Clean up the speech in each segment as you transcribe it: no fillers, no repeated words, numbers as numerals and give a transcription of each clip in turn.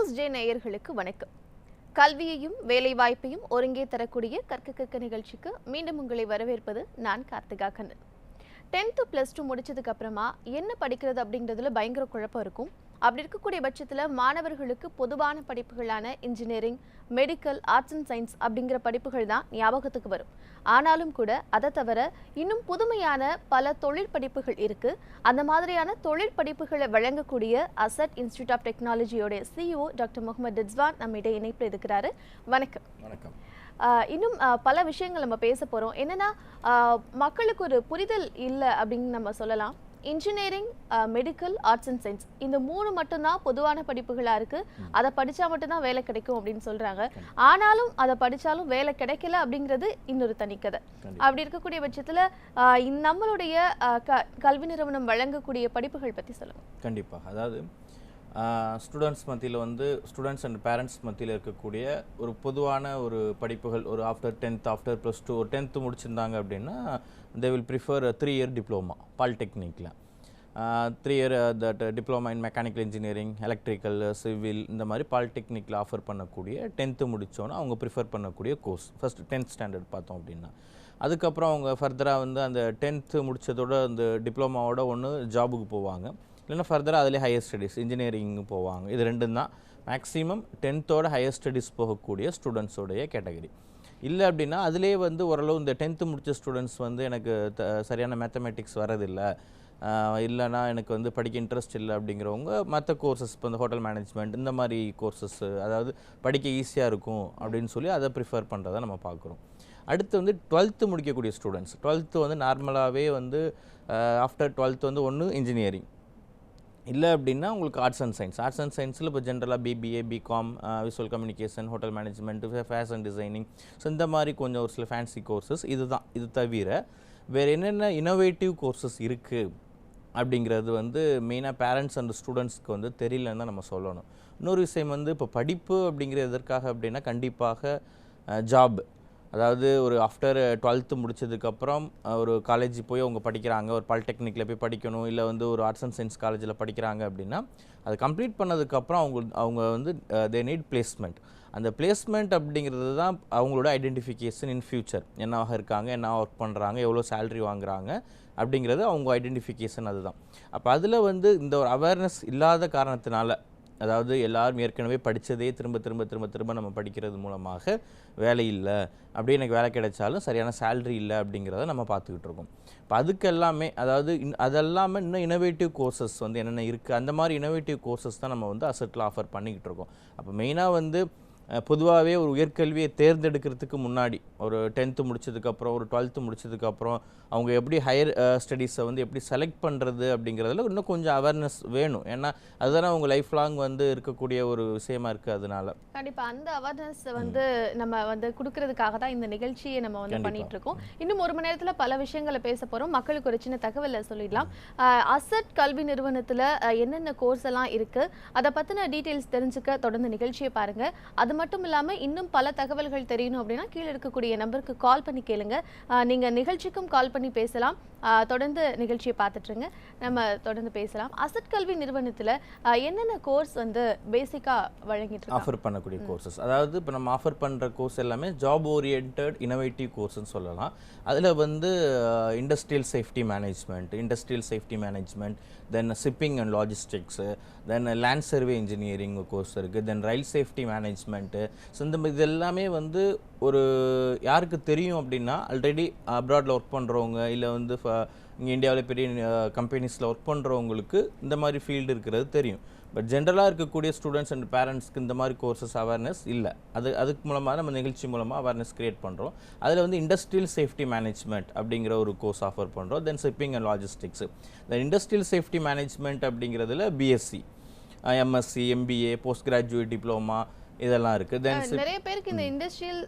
News J நேயர்களுக்கு வணக்கம். கல்வியையும் வேலைவாய்ப்பையும் ஒருங்கே தரக்கூடிய கற்க நிகழ்ச்சிக்கு மீண்டும் உங்களை வரவேற்பது நான் கார்த்திகா கண்ணன். 10th + 2 முடிச்சதுக்கு அப்புறமா என்ன படிக்கிறது அப்படிங்கிறதுல பயங்கர குழப்பம் இருக்கும். அப்படி இருக்கக்கூடிய பட்சத்தில் மாணவர்களுக்கு பொதுவான படிப்புகளான engineering, medical, arts and science அப்படிங்கிற படிப்புகள் தான் ஞாபகத்துக்கு வரும். ஆனாலும் கூட அதை தவிர இன்னும் புதுமையான பல தொழில் படிப்புகள் இருக்கு. அந்த மாதிரியான தொழில் படிப்புகளை வழங்கக்கூடிய அசட் இன்ஸ்டிடியூட் ஆஃப் டெக்னாலஜியோட CEO டாக்டர் முகமது ரிஸ்வான் நம்மிடையே இணைப்பில் இருக்கிறாரு. வணக்கம். வணக்கம். இன்னும் பல விஷயங்கள் நம்ம பேச போறோம். என்னன்னா மக்களுக்கு ஒரு புரிதல் இல்லை அப்படின்னு நம்ம சொல்லலாம். Engineering, medical, arts and science இந்த 3 மட்டும்தான் பொதுவான படிப்புகளா இருக்கு. அதை படிச்சா மட்டும்தான் வேலை கிடைக்கும் அப்படின்னு சொல்றாங்க. ஆனாலும் அதை படிச்சாலும் வேலை கிடைக்கல அப்படிங்கிறது இன்னொரு தனிக்கதை. அப்படி இருக்கக்கூடிய பட்சத்துல நம்மளுடைய கல்வி நிறுவனம் வழங்கக்கூடிய படிப்புகள் பத்தி சொல்லுங்க. கண்டிப்பா. அதாவது ஸ்டூடெண்ட்ஸ் மத்தியில் ஸ்டூடெண்ட்ஸ் அண்ட் பேரண்ட்ஸ் மத்தியில் இருக்கக்கூடிய ஒரு பொதுவான ஒரு படிப்புகள், ஒரு ஆஃப்டர் 10th, ஆஃப்டர் +2, ஒரு 10th முடிச்சிருந்தாங்க அப்படின்னா they will prefer a 3-year diploma பாலிடெக்னிக்கில். 3-year that diploma in mechanical engineering, electrical, civil இந்த மாதிரி பாலிடெக்னிக்கில் ஆஃபர் பண்ணக்கூடிய 10th முடித்தோன்னா அவங்க ப்ரிஃபர் பண்ணக்கூடிய கோர்ஸ். ஃபஸ்ட்டு 10th ஸ்டாண்டர்ட் பார்த்தோம் அப்படின்னா அதுக்கப்புறம் அவங்க ஃபர்தராக அந்த 10th முடித்ததோட அந்த டிப்ளமாவோட ஒன்று ஜாபுக்கு போவாங்க, இல்லைன்னா ஃபர்தராக அதிலே ஹையர் ஸ்டடீஸ் இன்ஜினியரிங் போவாங்க. இது ரெண்டும் தான் மேக்ஸிமம் 10th ஹையர் ஸ்டடீஸ் போகக்கூடிய ஸ்டூடெண்ட்ஸோடைய கேட்டகரி. இல்லை அப்படின்னா அதிலே ஓரளவு இந்த 10th முடித்த ஸ்டூடெண்ட்ஸ் எனக்கு சரியான மேத்தமெட்டிக்ஸ் வரதில்லை, இல்லைனா எனக்கு படிக்க இன்ட்ரெஸ்ட் இல்லை அப்படிங்கிறவங்க மற்ற கோர்சஸ் இப்போ இந்த ஹோட்டல் மேனேஜ்மெண்ட் இந்த மாதிரி கோர்சஸ், அதாவது படிக்க ஈஸியாக இருக்கும் அப்படின்னு சொல்லி அதை ப்ரிஃபர் பண்ணுறதை நம்ம பார்க்குறோம். அடுத்து 12th முடிக்கக்கூடிய ஸ்டூடெண்ட்ஸ், 12th நார்மலாகவே ஆஃப்டர் 12th ஒன்று இன்ஜினியரிங், இல்லை அப்படின்னா உங்களுக்கு arts and science. Arts and சயின்ஸில் இப்போ ஜென்ரலாக BBA, BCom, visual communication, hotel management, fashion designing, so இந்த மாதிரி கொஞ்சம் ஒரு சில ஃபேன்சி கோர்சஸ். இது தவிர வேறு என்னென்ன இனோவேட்டிவ் கோர்சஸ் இருக்குது அப்படிங்கிறது மெயினாக பேரண்ட்ஸ் அண்ட் ஸ்டூடெண்ட்ஸ்க்கு தெரியலன்னு தான் நம்ம சொல்லணும். இன்னொரு விஷயம் இப்போ படிப்பு அப்படிங்கிறது எதற்காக அப்படின்னா கண்டிப்பாக ஜாப். அதாவது ஒரு ஆஃப்டர் 12th முடித்ததுக்கப்புறம் ஒரு காலேஜ் போய் அவங்க படிக்கிறாங்க, ஒரு பாலிடெக்னிக்கில் போய் படிக்கணும், இல்லை ஒரு ஆர்ட்ஸ் அண்ட் சயின்ஸ் காலேஜில் படிக்கிறாங்க அப்படின்னா அது கம்ப்ளீட் பண்ணதுக்கப்புறம் அவங்க தே நீட் பிளேஸ்மெண்ட். அந்த பிளேஸ்மெண்ட் அப்படிங்கிறது தான் அவங்களோட ஐடென்டிஃபிகேஷன் இன் ஃபியூச்சர். என்னவாக இருக்காங்க, என்ன ஒர்க் பண்ணுறாங்க, எவ்வளோ சேலரி வாங்குறாங்க அப்படிங்கிறது அவங்க ஐடென்டிஃபிகேஷன். அதுதான். அப்போ அதில் இந்த ஒரு அவேர்னஸ் இல்லாத காரணத்தினால, அதாவது எல்லாரும் ஏற்கனவே படித்ததே திரும்ப நம்ம படிக்கிறது மூலமாக வேலை இல்லை, அப்படியே எனக்கு வேலை கிடைச்சாலும் சரியான சேலரி இல்லை அப்படிங்கிறத நம்ம பார்த்துக்கிட்டு இருக்கோம். இப்போ அதுக்கு எல்லாமே அதெல்லாமல் இன்னும் இனோவேட்டிவ் கோர்சஸ் என்னென்ன இருக்குது, அந்த மாதிரி இனோவேட்டிவ் கோர்சஸ் தான் நம்ம அசட்டில் ஆஃபர் பண்ணிக்கிட்டு இருக்கோம். அப்போ மெயினாக பொதுவாகவே ஒரு உயர்கல்வியை தேர்ந்தெடுக்கிறதுக்கு முன்னாடி ஒரு 10th முடிச்சதுக்கப்புறம், ஒரு 12th முடிச்சதுக்கப்புறம் அவங்க எப்படி ஹையர் ஸ்டடீஸை எப்படி செலக்ட் பண்ணுறது அப்படிங்கிறதுல இன்னும் கொஞ்சம் அவேர்னஸ் வேணும். ஏன்னா அதுதானே அவங்க லைஃப் லாங் இருக்கக்கூடிய ஒரு விஷயமா இருக்குது. அதனால கண்டிப்பாக அந்த அவேர்னஸ் நம்ம கொடுக்கறதுக்காக தான் இந்த நிகழ்ச்சியை நம்ம பண்ணிட்டு இருக்கோம். இன்னும் 1 மணி நேரத்தில் பல விஷயங்களை பேச போகிறோம். மக்களுக்கு ஒரு சின்ன தகவலை சொல்லிடலாம். அசட் கல்வி நிறுவனத்தில் என்னென்ன கோர்ஸ் எல்லாம் இருக்குது அதை பற்றின டீட்டெயில்ஸ் தெரிஞ்சுக்க தொடர்ந்து நிகழ்ச்சியை பாருங்கள். அது மட்டும் இல்லாமல் இன்னும் பல தகவல்கள் தெரியணும் அப்படின்னா கீழே இருக்கக்கூடிய நம்பருக்கு கால் பண்ணி கேளுங்க. நீங்கள் நிகழ்ச்சிக்கும் கால் பண்ணி பேசலாம். தொடர்ந்து நிகழ்ச்சியை பார்த்துட்டுருங்க. நம்ம தொடர்ந்து பேசலாம். அசட் கல்வி நிறுவனத்தில் என்னென்ன கோர்ஸ் பேசிக்காக வழங்கிட்டு ஆஃபர் பண்ணக்கூடிய கோர்சஸ், அதாவது இப்போ நம்ம ஆஃபர் பண்ணுற கோர்ஸ் எல்லாமே ஜாப் ஓரியன்ட் இனோவேட்டிவ் கோர்ஸ்ன்னு சொல்லலாம். அதில் industrial safety management, then shipping and logistics, then land survey engineering course இருக்குது, தென் ரயில் சேஃப்டி மேனேஜ்மெண்ட்டு. ஸோ இது எல்லாமே ஒரு யாருக்கு தெரியும் அப்படின்னா ஆல்ரெடி அப்ராடில் ஒர்க் பண்ணுறவங்க, இல்லை இங்கே இந்தியாவில் பெரிய கம்பெனிஸில் ஒர்க் பண்ணுறவங்களுக்கு இந்த மாதிரி ஃபீல்டு இருக்கிறது தெரியும். பட் ஜென்ரலாக இருக்கக்கூடிய ஸ்டூடெண்ட்ஸ் அண்ட் பேரண்ட்ஸ்க்கு இந்த மாதிரி கோர்சஸ் அவேர்னஸ் இல்லை. அதுக்கு மூலமாக நம்ம நிகழ்ச்சி மூலமாக அவேர்னஸ் க்ரியேட் பண்ணுறோம். அதில் இண்டஸ்ட்ரியல் சேஃப்டி மேனேஜ்மெண்ட் அப்படிங்கிற ஒரு கோர்ஸ் ஆஃபர் பண்ணுறோம். தென் ஷிப்பிங் அண்ட் லாஜிஸ்டிக்ஸ். இந்த இண்டஸ்ட்ரியல் சேஃப்டி மேனேஜ்மெண்ட் அப்படிங்கிறதுல BSc, MSc, MBA, post graduate diploma இதெல்லாம் இருக்கு. நிறைய பேருக்கு இந்த இண்டஸ்ட்ரியல்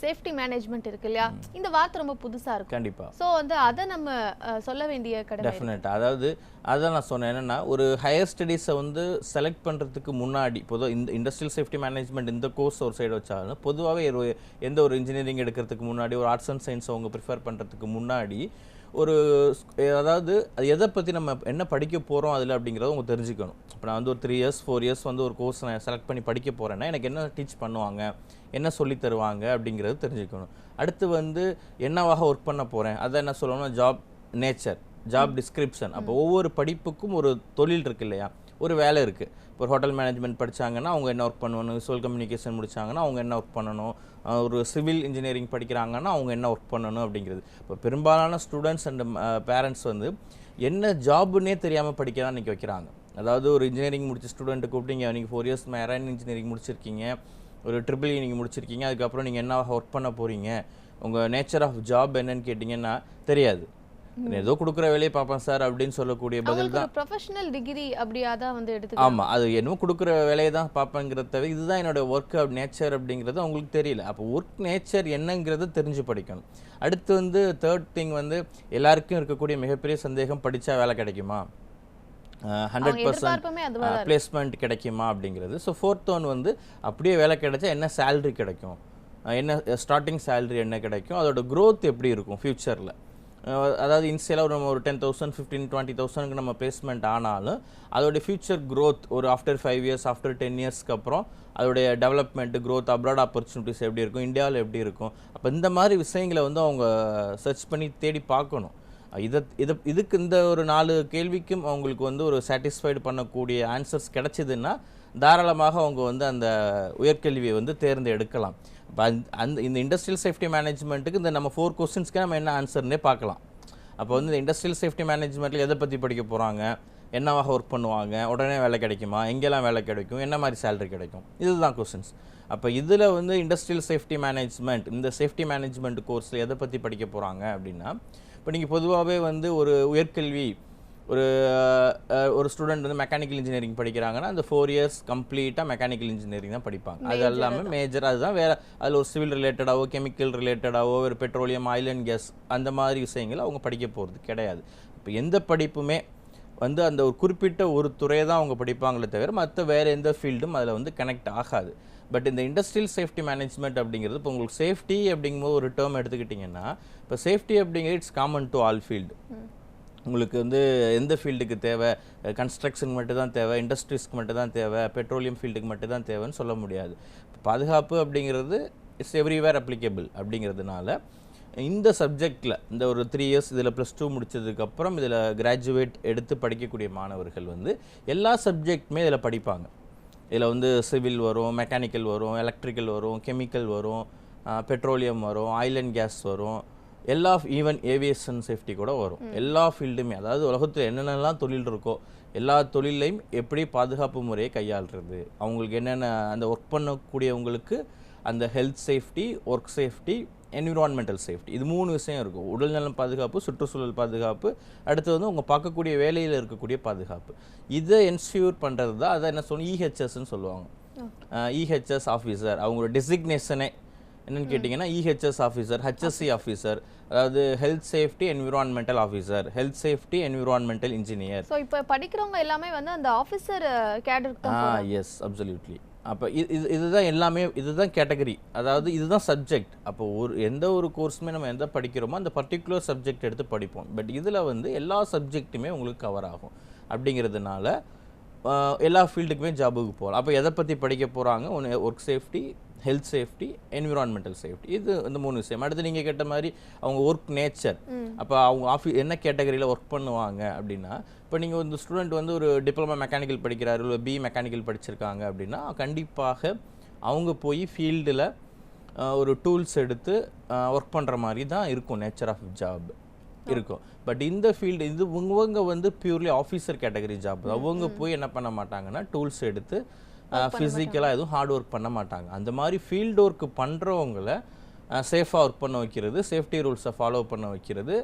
சேஃப்டி மேனேஜ்மெண்ட் இருக்கு இல்லையா, இந்த வார்த்தை ரொம்ப புதுசா இருக்கு. கண்டிப்பா. சோ அதை நம்ம சொல்ல வேண்டிய கடமை. டெஃபினட்டா. அதாவது அதான் நான் சொன்னேன், என்னன்னா ஒரு ஹையர் ஸ்டடீஸை செலக்ட் பண்றதுக்கு முன்னாடி பொதுவாக இந்த இண்டஸ்ட்ரியல் சேஃப்டி மேனேஜ்மெண்ட் இந்த கோர்ஸ் ஒரு சைடு வச்சாலும் பொதுவாகவே எந்த ஒரு இன்ஜினியரிங் எடுக்கிறதுக்கு முன்னாடி, ஒரு ஆர்ட்ஸ் அண்ட் சயின்ஸ் அவங்க ப்ரிஃபர் பண்றதுக்கு முன்னாடி ஒரு அதாவது அது எதை பற்றி நம்ம என்ன படிக்க போகிறோம் அதில் அப்படிங்கிறத அவங்க தெரிஞ்சுக்கணும். இப்போ நான் வந்து ஒரு 3 இயர்ஸ் 4 இயர்ஸ் வந்து ஒரு கோர்ஸ் நான் செலக்ட் பண்ணி படிக்க போகிறேன்னா எனக்கு என்ன டீச் பண்ணுவாங்க, என்ன சொல்லி தருவாங்க அப்படிங்கிறது தெரிஞ்சுக்கணும். அடுத்து வந்து என்னவாக ஒர்க் பண்ண போகிறேன், அதை என்ன சொல்லணும்னா ஜாப் நேச்சர், ஜாப் டிஸ்கிரிப்ஷன். அப்போ ஒவ்வொரு படிப்புக்கும் ஒரு தொழில் இருக்கு இல்லையா, ஒரு வேலை இருக்குது. இப்போ ஹோட்டல் மேனேஜ்மெண்ட் படித்தாங்கன்னா அவங்க என்ன ஒர்க் பண்ணணும், விசுவல் கம்யூனிகேஷன் முடித்தாங்கன்னா அவங்க என்ன ஒர்க் பண்ணணும், ஒரு சிவில் இன்ஜினியரிங் படிக்கிறாங்கன்னா அவங்க என்ன ஒர்க் பண்ணணும் அப்படிங்கிறது. இப்போ பெரும்பாலான ஸ்டூடெண்ட்ஸ் அண்ட் பேரண்ட்ஸ் வந்து என்ன ஜாப்னே தெரியாமல் படிக்க தான் இன்றைக்கி வைக்கிறாங்க. அதாவது ஒரு இன்ஜினியரிங் முடிச்ச ஸ்டூடெண்ட்டை கூப்பிட்டீங்க, நீங்கள் 4 இயர்ஸ் மெரைன் இன்ஜினியரிங் முடிச்சிருக்கீங்க, ஒரு ட்ரிபிள் நீங்கள் முடிச்சிருக்கீங்க, அதுக்கப்புறம் நீங்கள் என்ன ஒர்க் பண்ண போகிறீங்க, உங்கள் நேச்சர் ஆஃப் ஜாப் என்னன்னு கேட்டிங்கன்னா தெரியாது. ஏதோ கொடுக்குற வேலையை பார்ப்பேன் சார் அப்படின்னு சொல்லக்கூடிய பதில் தான். ப்ரொஃபஷனல் டிகிரி அப்படியே தான் வந்து எடுத்து. ஆமாம், அது என்னமோ கொடுக்குற வேலையை தான் பார்ப்பேங்கிறத தவிர இதுதான் என்னோட ஒர்க் நேச்சர் அப்படிங்கிறது அவங்களுக்கு தெரியல. அப்போ ஒர்க் நேச்சர் என்னங்கிறத தெரிஞ்சு படிக்கணும். அடுத்து வந்து தேர்ட் திங் வந்து எல்லாருக்கும் இருக்கக்கூடிய மிகப்பெரிய சந்தேகம், படித்தா வேலை கிடைக்குமா, 100% பிளேஸ்மெண்ட் கிடைக்குமா அப்படிங்கிறது. ஸோ ஃபோர்த் ஒன் வந்து அப்படியே வேலை கிடைச்சா என்ன சேலரி கிடைக்கும், என்ன ஸ்டார்டிங் சேலரி என்ன கிடைக்கும், அதோட க்ரோத் எப்படி இருக்கும் ஃப்யூச்சரில். அதாவது இன்சியலாக நம்ம ஒரு 10,000 15,000 20,000க்கு நம்ம பிளேஸ்மெண்ட் ஆனாலும் அதோடைய ஃபியூச்சர் க்ரோத் ஒரு ஆஃப்டர் 5 இயர்ஸ் ஆஃப்டர் 10 இயர்ஸ்க்கு அப்புறம் அதோடைய டெவலப்மெண்ட் க்ரோத், அப்ராட் ஆப்பர்ச்சுனிட்டிஸ் எப்படி இருக்கும், இந்தியாவில் எப்படி இருக்கும். அப்போ இந்த மாதிரி விஷயங்களை வந்து அவங்க சர்ச் பண்ணி தேடி பார்க்கணும். இதுக்கு இந்த ஒரு 4 கேள்விக்கும் அவங்களுக்கு வந்து ஒரு சாட்டிஸ்ஃபைடு பண்ணக்கூடிய ஆன்சர்ஸ் கிடைச்சிதுன்னா தாராளமாக அவங்க வந்து அந்த உயர்கல்வியை வந்து தேர்ந்தெடுக்கலாம். இப்போ இந்த இண்டஸ்ட்ரியல் சேஃப்டி மேனேஜ்மெண்ட்டுக்கு இந்த நம்ம 4 கொஸ்டின்ஸ்க்கு நம்ம என்ன ஆன்சர்னே பார்க்கலாம். அப்போ வந்து இந்த இண்டஸ்ட்ரியல் சேஃப்டி மேனேஜ்மெண்ட்டில் எதை பற்றி படிக்க போகிறாங்க, என்னவாக ஒர்க் பண்ணுவாங்க, உடனே வேலை கிடைக்குமா, எங்கெல்லாம் வேலை கிடைக்கும், என்ன மாதிரி சேலரி கிடைக்கும், இதுதான் கொஸ்டின்ஸ். அப்போ இதில் வந்து இண்டஸ்ட்ரியல் சேஃப்டி மேனேஜ்மெண்ட், இந்த சேஃப்டி மேனேஜ்மெண்ட் கோர்ஸில் எதை பற்றி படிக்க போகிறாங்க அப்படின்னா, இப்போ நீங்கள் பொதுவாகவே வந்து ஒரு உயர்கல்வி ஒரு ஸ்டூடெண்ட் வந்து மெக்கானிக்கல் இன்ஜினியரிங் படிக்கிறாங்கன்னா அந்த 4 இயர்ஸ் கம்ப்ளீட்டாக மெக்கானிக்கல் இன்ஜினியரிங் தான் படிப்பாங்க. அது எல்லாமே மேஜர், அதுதான் வேறு. அதில் ஒரு சிவில் ரிலேட்டடாகவோ கெமிக்கல் ரிலேட்டடாகவோ ஒரு பெட்ரோலியம் ஆயில் அண்ட் கேஸ் அந்த மாதிரி விஷயங்கள் அவங்க படிக்க போகிறது கிடையாது. இப்போ எந்த படிப்புமே வந்து அந்த ஒரு குறிப்பிட்ட ஒரு துறையை தான் அவங்க படிப்பாங்களே தவிர மற்ற வேறு எந்த ஃபீல்டும் அதில் வந்து கனெக்ட் ஆகாது. பட் இந்த இண்டஸ்ட்ரியல் சேஃப்டி மேனேஜ்மெண்ட் அப்படிங்கிறது, இப்போ உங்களுக்கு சேஃப்டி அப்படிங்கும்போது ஒரு டேர்ம் எடுத்துக்கிட்டிங்கன்னா, இப்போ சேஃப்டி அப்படிங்கிறது it's common to all field. உங்களுக்கு வந்து எந்த ஃபீல்டுக்கு தேவை, கன்ஸ்ட்ரக்ஷனுக்கு மட்டும் தான் தேவை, இண்டஸ்ட்ரீஸ்க்கு மட்டும் தான் தேவை, பெட்ரோலியம் ஃபீல்டுக்கு மட்டும் தான் தேவைன்னு சொல்ல முடியாது. பாதுகாப்பு அப்படிங்கிறது இட்ஸ் எவ்ரிவேர் அப்ளிகேபிள். அப்படிங்கிறதுனால இந்த சப்ஜெக்டில் இந்த ஒரு 3 இயர்ஸ் இதில் +2 முடித்ததுக்கப்புறம் இதில் கிராஜுவேட் எடுத்து படிக்கக்கூடிய மாணவர்கள் வந்து எல்லா சப்ஜெக்ட்டுமே இதில் படிப்பாங்க. இதில் வந்து சிவில் வரும், மெக்கானிக்கல் வரும், எலக்ட்ரிக்கல் வரும், கெமிக்கல் வரும், பெட்ரோலியம் வரும், ஆயில் அண்ட் கேஸ் வரும், ஈவன் ஏவியேஷன் சேஃப்டி கூட வரும். எல்லா ஃபீல்டுமே, அதாவது உலகத்தில் என்னென்னலாம் தொழில் இருக்கோ எல்லா தொழிலையும் எப்படி பாதுகாப்பு முறையை கையாளுறது, அவங்களுக்கு என்னென்ன அந்த ஒர்க் பண்ணக்கூடியவங்களுக்கு அந்த health safety, work safety, environmental safety, இது 3 விஷயம் இருக்கும். உடல்நலம் பாதுகாப்பு, சுற்றுச்சூழல் பாதுகாப்பு, அடுத்து வந்து உங்கள் பார்க்கக்கூடிய வேலையில் இருக்கக்கூடிய பாதுகாப்பு. இதை என்ஷூர் பண்ணுறது தான் அதை என்ன சொல்லணும், இஹெச்எஸ்ன்னு சொல்லுவாங்க. இஹெச்எஸ் ஆஃபீஸர் அவங்களோட டெசிக்னேஷனே என்னென்னு கேட்டிங்கன்னா இஹெச்எஸ் ஆஃபீஸர், ஹெச்எஸ்சி ஆஃபீஸர், அதாவது health safety environmental officer, health safety environmental engineer. So இப்போ படிக்கிறவங்க எல்லாமே வந்து அந்த ஆஃபீஸர் கேட்டகரி தான். Yes, absolutely. அப்போ இதுதான் எல்லாமே, இதுதான் கேட்டகரி, அதாவது இதுதான் சப்ஜெக்ட். அப்போ எந்த ஒரு கோர்ஸுமே நம்ம எந்த படிக்கிறோமோ அந்த பர்டிகுலர் சப்ஜெக்ட் எடுத்து படிப்போம். பட் இதில் வந்து எல்லா சப்ஜெக்ட்டுமே உங்களுக்கு கவர் ஆகும். அப்படிங்கிறதுனால எல்லா ஃபீல்டுக்குமே ஜாபுக்கு போகலாம். அப்போ எதை பற்றி படிக்க போகிறாங்க, ஒன்று work safety, health safety, environmental safety, இது இந்த 3 விஷயம். அடுத்து நீங்கள் கேட்ட மாதிரி அவங்க ஒர்க் நேச்சர், அப்போ அவங்க என்ன கேட்டகரியில் ஒர்க் பண்ணுவாங்க அப்படின்னா, இப்போ நீங்கள் வந்து ஸ்டூடெண்ட் வந்து ஒரு டிப்ளமா மெக்கானிக்கல் படிக்கிறாரு, இல்லை BE மெக்கானிக்கல் படிச்சிருக்காங்க அப்படின்னா கண்டிப்பாக அவங்க போய் ஃபீல்டில் ஒரு டூல்ஸ் எடுத்து ஒர்க் பண்ணுற மாதிரி தான் இருக்கும், நேச்சர் ஆஃப் ஜாப் இருக்கும். பட் இந்த ஃபீல்டு இவங்க வந்து பியூர்லி ஆஃபீஸர் கேட்டகரி ஜாப். அவங்க போய் என்ன பண்ண மாட்டாங்கன்னா டூல்ஸ் எடுத்து ஃபிசிக்கலாக எதுவும் ஹார்ட் ஒர்க் பண்ண மாட்டாங்க. அந்த மாதிரி ஃபீல்டு ஒர்க் பண்ணுறவங்கள சேஃபாக ஒர்க் பண்ண வைக்கிறது, சேஃப்டி ரூல்ஸை ஃபாலோ பண்ண வைக்கிறது,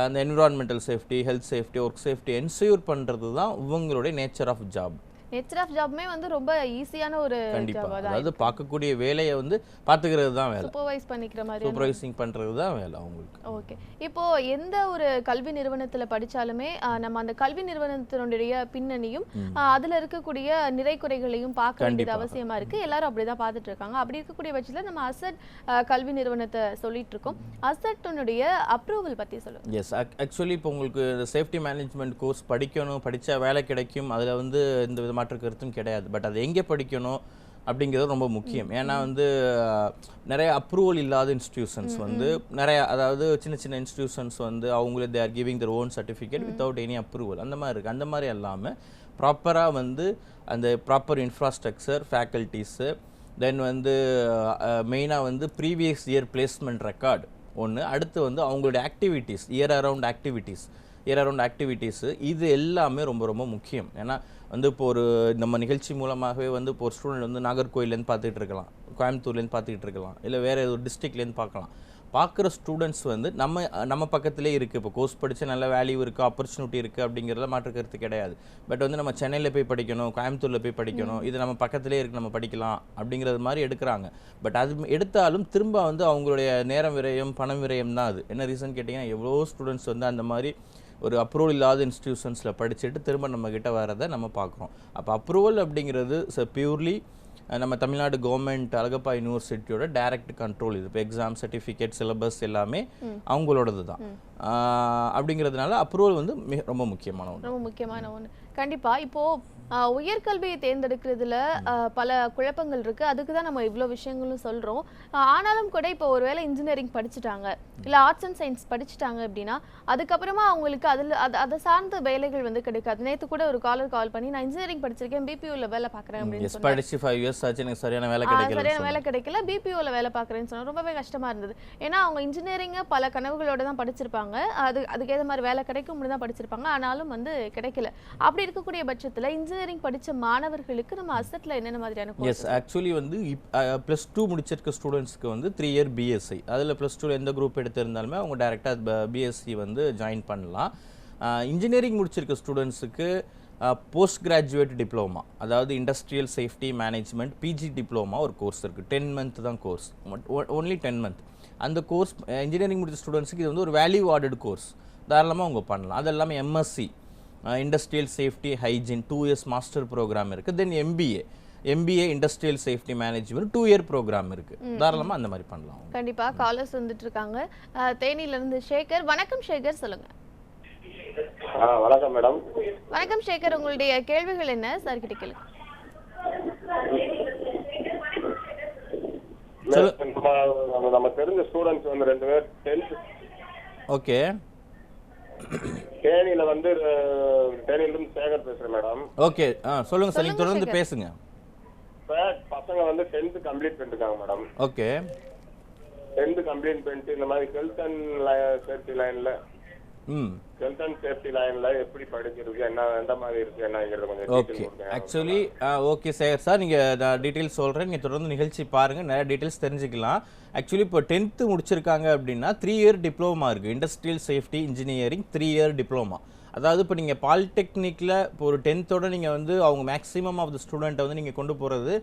அந்த environmental safety, health safety, work safety ensure பண்ணுறது தான் இவங்களுடைய nature of job. Nature of ஜாப்மே வந்து ரொம்ப ஈஸியான ஒரு கண்டிப்பா. ஜாபா தான். அதாவது பார்க்கக்கூடிய வேலையை வந்து பார்த்துக்கிறது தான் வேலை. சூப்பர்வைஸ் பண்ணிக்கிற மாதிரி. சூப்பர்வைசிங் பண்றது தான் வேலை அவங்களுக்கு. ஓகே. இப்போ எந்த ஒரு கல்வி நிறுவனத்துல படிச்சாலுமே நம்ம அந்த கல்வி நிறுவனத்தினுடைய பின்னணியும் அதுல இருக்கக்கூடிய நிறை குறைகளையும் பார்க்க வேண்டியது அவசியமா இருக்கு. எல்லாரும் அப்படிதான் பார்த்துட்டு இருக்காங்க. அப்படி இருக்கக்கூடிய பட்சத்துல நம்ம அசட் கல்வி நிறுவனத்தை சொல்லிட்டு இருக்கோம். அசட்டுடைய அப்ரூவல் பத்தி சொல்லுங்க. எஸ், ஆக்சுவலி இப்போ உங்களுக்கு சேஃப்டி மேனேஜ்மெண்ட் கோர்ஸ் படிக்கணும், படிச்சா வேலை கிடைக்கும், அதுல வந்து எந்த வித மாற்று கருத்தும் கிடையாது. பட் அது எங்கே படிக்கணும் அப்படிங்கிறது ரொம்ப முக்கியம். ஏன்னா வந்து நிறைய அப்ரூவல் இல்லாத இன்ஸ்டிடியூஷன்ஸ் வந்து நிறைய, அதாவது சின்ன சின்ன இன்ஸ்டிடியூஷன்ஸ் வந்து அவங்களே they are giving their own certificate without any approval அந்த மாதிரி இருக்குது. அந்த மாதிரி இல்லாமல் ப்ராப்பராக வந்து அந்த ப்ராப்பர் இன்ஃப்ராஸ்ட்ரக்சர், ஃபேக்கல்ட்டிஸு, தென் வந்து மெயினாக வந்து ப்ரீவியஸ் இயர் பிளேஸ்மெண்ட் ரெக்கார்டு ஒன்று, அடுத்து வந்து அவங்களுடைய ஆக்டிவிட்டீஸ், இயர் அரவுண்ட் ஆக்டிவிட்டீஸு, இது எல்லாமே ரொம்ப ரொம்ப முக்கியம். ஏன்னா வந்து இப்போ ஒரு நம்ம நிகழ்ச்சி மூலமாகவே வந்து இப்போ ஒரு ஸ்டூடெண்ட் வந்து நாகர்கோயிலேருந்து பார்த்துட்டு இருக்கலாம், கோயம்புத்தூர்லேருந்து பார்த்துக்கிட்டு இருக்கலாம், இல்லை வேறு ஒரு டிஸ்ட்ரிக்ட்லேருந்து பார்க்குற ஸ்டூடெண்ட்ஸ் வந்து நம்ம பக்கத்திலே இருக்குது. இப்போ கோர்ஸ் படித்து நல்ல வேல்யூ இருக்குது, ஆப்பர்ச்சுனிட்டி இருக்குது அப்படிங்கிறத மாற்றுக்கிறது கிடையாது. பட் வந்து நம்ம சென்னையில் போய் படிக்கணும், கோயம்புத்தூரில் போய் படிக்கணும், இது நம்ம பக்கத்திலே இருக்குது, நம்ம படிக்கலாம் அப்படிங்கிறது மாதிரி எடுக்கிறாங்க. பட் அது எடுத்தாலும் திரும்ப வந்து அவங்களுடைய நேரம் விரயம், பணம் விரயம் தான். அது என்ன ரீசன் கேட்டிங்கன்னா, எவ்வளோ ஸ்டூடெண்ட்ஸ் வந்து அந்த மாதிரி ஒரு அப்ரூவல் இல்லாத இன்ஸ்டிடியூஷன்ஸில் படிச்சுட்டு திரும்ப நம்ம கிட்ட வரதை நம்ம பார்க்குறோம். அப்போ அப்ரூவல் அப்படிங்கிறது பியூர்லி நம்ம தமிழ்நாடு கவர்மெண்ட் அழகப்பா யூனிவர்சிட்டியோட டைரக்ட் கண்ட்ரோல். இது இப்போ எக்ஸாம், சர்டிஃபிகேட், சிலபஸ் எல்லாமே அவங்களோடது தான். அப்படிங்கிறதுனால அப்ரூவல் வந்து ரொம்ப முக்கியமான ஒன்று. கண்டிப்பா. இப்போ உயர்கல்வியை தேர்ந்தெடுக்கிறதுல பல குழப்பங்கள் இருக்கு. அதுக்கு தான் நம்ம இவ்வளோ விஷயங்களும் சொல்றோம். ஆனாலும் கூட இப்போ ஒருவேளை இன்ஜினியரிங் படிச்சுட்டாங்க, இல்லை ஆர்ட்ஸ் அண்ட் சயின்ஸ் படிச்சுட்டாங்க அப்படின்னா அதுக்கப்புறமா அவங்களுக்கு அதை சார்ந்த வேலைகள் வந்து கிடைக்காது. நேற்று கூட ஒரு கால் பண்ணி நான் இன்ஜினியரிங் படிச்சிருக்கேன், பிபிஓல வேலை பார்க்குறேன் அப்படின்னு படிச்சு 5 இயர்ஸ் ஆச்சு, எனக்கு சரியான வேலை கிடைக்கல, பிபிஓல வேலை பார்க்குறேன்னு சொன்னா ரொம்பவே கஷ்டமா இருந்தது. ஏன்னா அவங்க இன்ஜினியரிங் பல கனவுகளோட தான் படிச்சிருப்பாங்க, அதுக்கேற்ற மாதிரி வேலை கிடைக்கும் தான் படிச்சிருப்பாங்க, ஆனாலும் வந்து கிடைக்கல. அப்படி இருக்கக்கூடிய பட்சத்தில் இன்ஜினியரிங் படிச்ச மாணவர்களுக்கு நம்ம அசெட்ல என்னென்ன மாதிரியான கோர்ஸ்? எஸ், ஆக்சுவலி வந்து +2 முடிச்சிருக்க ஸ்டூடெண்ட்ஸ்க்கு வந்து 3 இயர் பிஎஸ்சி, அதில் +2 எந்த குரூப் எடுத்திருந்தாலுமே அவங்க டைரெக்டாக பிஎஸ்சி வந்து ஜாயின் பண்ணலாம். இன்ஜினியரிங் முடிச்சிருக்க ஸ்டூடெண்ட்ஸுக்கு போஸ்ட் கிராஜுவேட் டிப்ளமா, அதாவது industrial safety management PG diploma ஒரு கோர்ஸ் இருக்குது. 10 மந்த் தான் கோர்ஸ், ஒன்லி 10 மந்த். அந்த கோர்ஸ் இன்ஜினியரிங் முடிச்ச ஸ்டூடெண்ட்ஸுக்கு இது வந்து ஒரு வேல்யூ ஆடட் கோர்ஸ், தாராளமாக அவங்க பண்ணலாம். அது எல்லாமே MSc industrial safety hygiene 2 years master programme இருக்குது. Then MBA industrial safety management 2 year programme இருக்குது. தாராளமாக அந்த மாதிரி பண்ணலாம். கண்டிப்பாக. காலர்ஸ் வந்துட்டு இருக்காங்க. தேனியிலிருந்து சேகர். வணக்கம் சேகர், சொல்லுங்க. வணக்கம் மேடம். வணக்கம் சேகர், உங்களுடைய கேள்விகள் என்ன சார் கிட்ட கேளுங்க. நம்ம தெரிஞ்ச ஸ்டூடெண்ட்ஸ் வந்து 2 பேர் 10th. ஓகே. தேனியில வந்து தேனியிலிருந்து சேகர் பேசுறேன் மேடம். ஓகே, சொல்லுங்க சார், தொடர்ந்து பேசுங்க. பசங்க வந்து 10th கம்ப்ளீட் பண்ணிருக்காங்க மேடம். ஓகே. 10th கம்ப்ளீட் பண்ணிட்டு இந்த மாதிரி ஹெல்த் அண்ட் சேஃப்டி லைன்ல எப்படி படிக்கிறது, என்ன எந்த மாதிரி இருக்கு, என்னங்கிறது கொஞ்சம் ஓகே. ஆக்சுவலி ஓகே சார், நீங்கள் டீட்டெயில்ஸ் சொல்கிறேன், நீங்கள் தொடர்ந்து நிகழ்ச்சி பாருங்கள், நிறைய டீட்டெயில்ஸ் தெரிஞ்சுக்கலாம். ஆக்சுவலி இப்போ 10th முடிச்சிருக்காங்க அப்படின்னா 3 இயர் டிப்ளமா இருக்குது, industrial safety engineering 3 year diploma. அதாவது இப்போ நீங்கள் பாலிடெக்னிக்கில் இப்போ ஒரு 10th நீங்கள் வந்து அவங்க மேக்ஸிமம் ஆஃப் த ஸ்டூடெண்ட்டை வந்து நீங்கள் கொண்டு போகிறது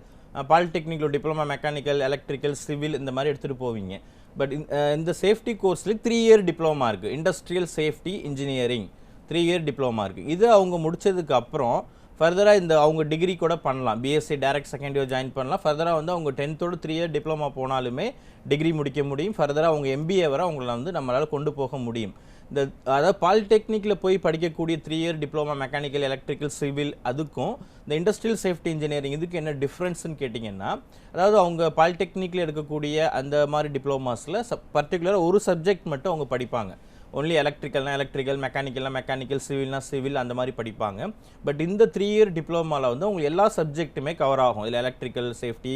பாலிடெக்னிக்கில் டிப்ளமா மெக்கானிக்கல், எலக்ட்ரிக்கல், சிவில் இந்த மாதிரி எடுத்துகிட்டு போவீங்க. பட் இந்த சேஃப்டி கோர்ஸில் 3 இயர் டிப்ளமா இருக்குது, industrial safety engineering 3 year diploma இருக்குது. இது அவங்க முடிச்சதுக்கு அப்புறம் ஃபர்தராக இந்த அவங்க டிகிரி கூட பண்ணலாம், BSc direct second year join பண்ணலாம். ஃபர்தராக வந்து அவங்க 10th 3 இயர் டிப்ளமா போனாலுமே டிகிரி முடிக்க முடியும். ஃபர்தராக அவங்க எம்பிஏ வரை அவங்கள வந்து நம்மளால் கொண்டு போக முடியும். இந்த அதாவது பாலிடெக்னிக்கில் போய் படிக்கக்கூடிய 3 year diploma mechanical, electrical, civil அதுக்கும் இந்த இண்டஸ்ட்ரியல் சேஃப்டி இன்ஜினியரிங் இதுக்கு என்ன டிஃப்ரென்ஸ்னு கேட்டிங்கன்னா, அதாவது அவங்க பாலிடெக்னிக்கில் எடுக்கக்கூடிய அந்த மாதிரி டிப்ளமாஸில் பர்டிகுலராக ஒரு சப்ஜெக்ட் மட்டும் அவங்க படிப்பாங்க. ஒன்லி எலக்ட்ரிக்கல்னா எலக்ட்ரிக்கல், மெக்கானிக்கல்னா மெக்கானிக்கல், சிவில்னா சிவில் அந்த மாதிரி படிப்பாங்க. பட் இந்த 3 இயர் டிப்ளமாவில் வந்து அவங்க எல்லா சப்ஜெக்ட்டுமே கவர் ஆகும். இதில் electrical safety,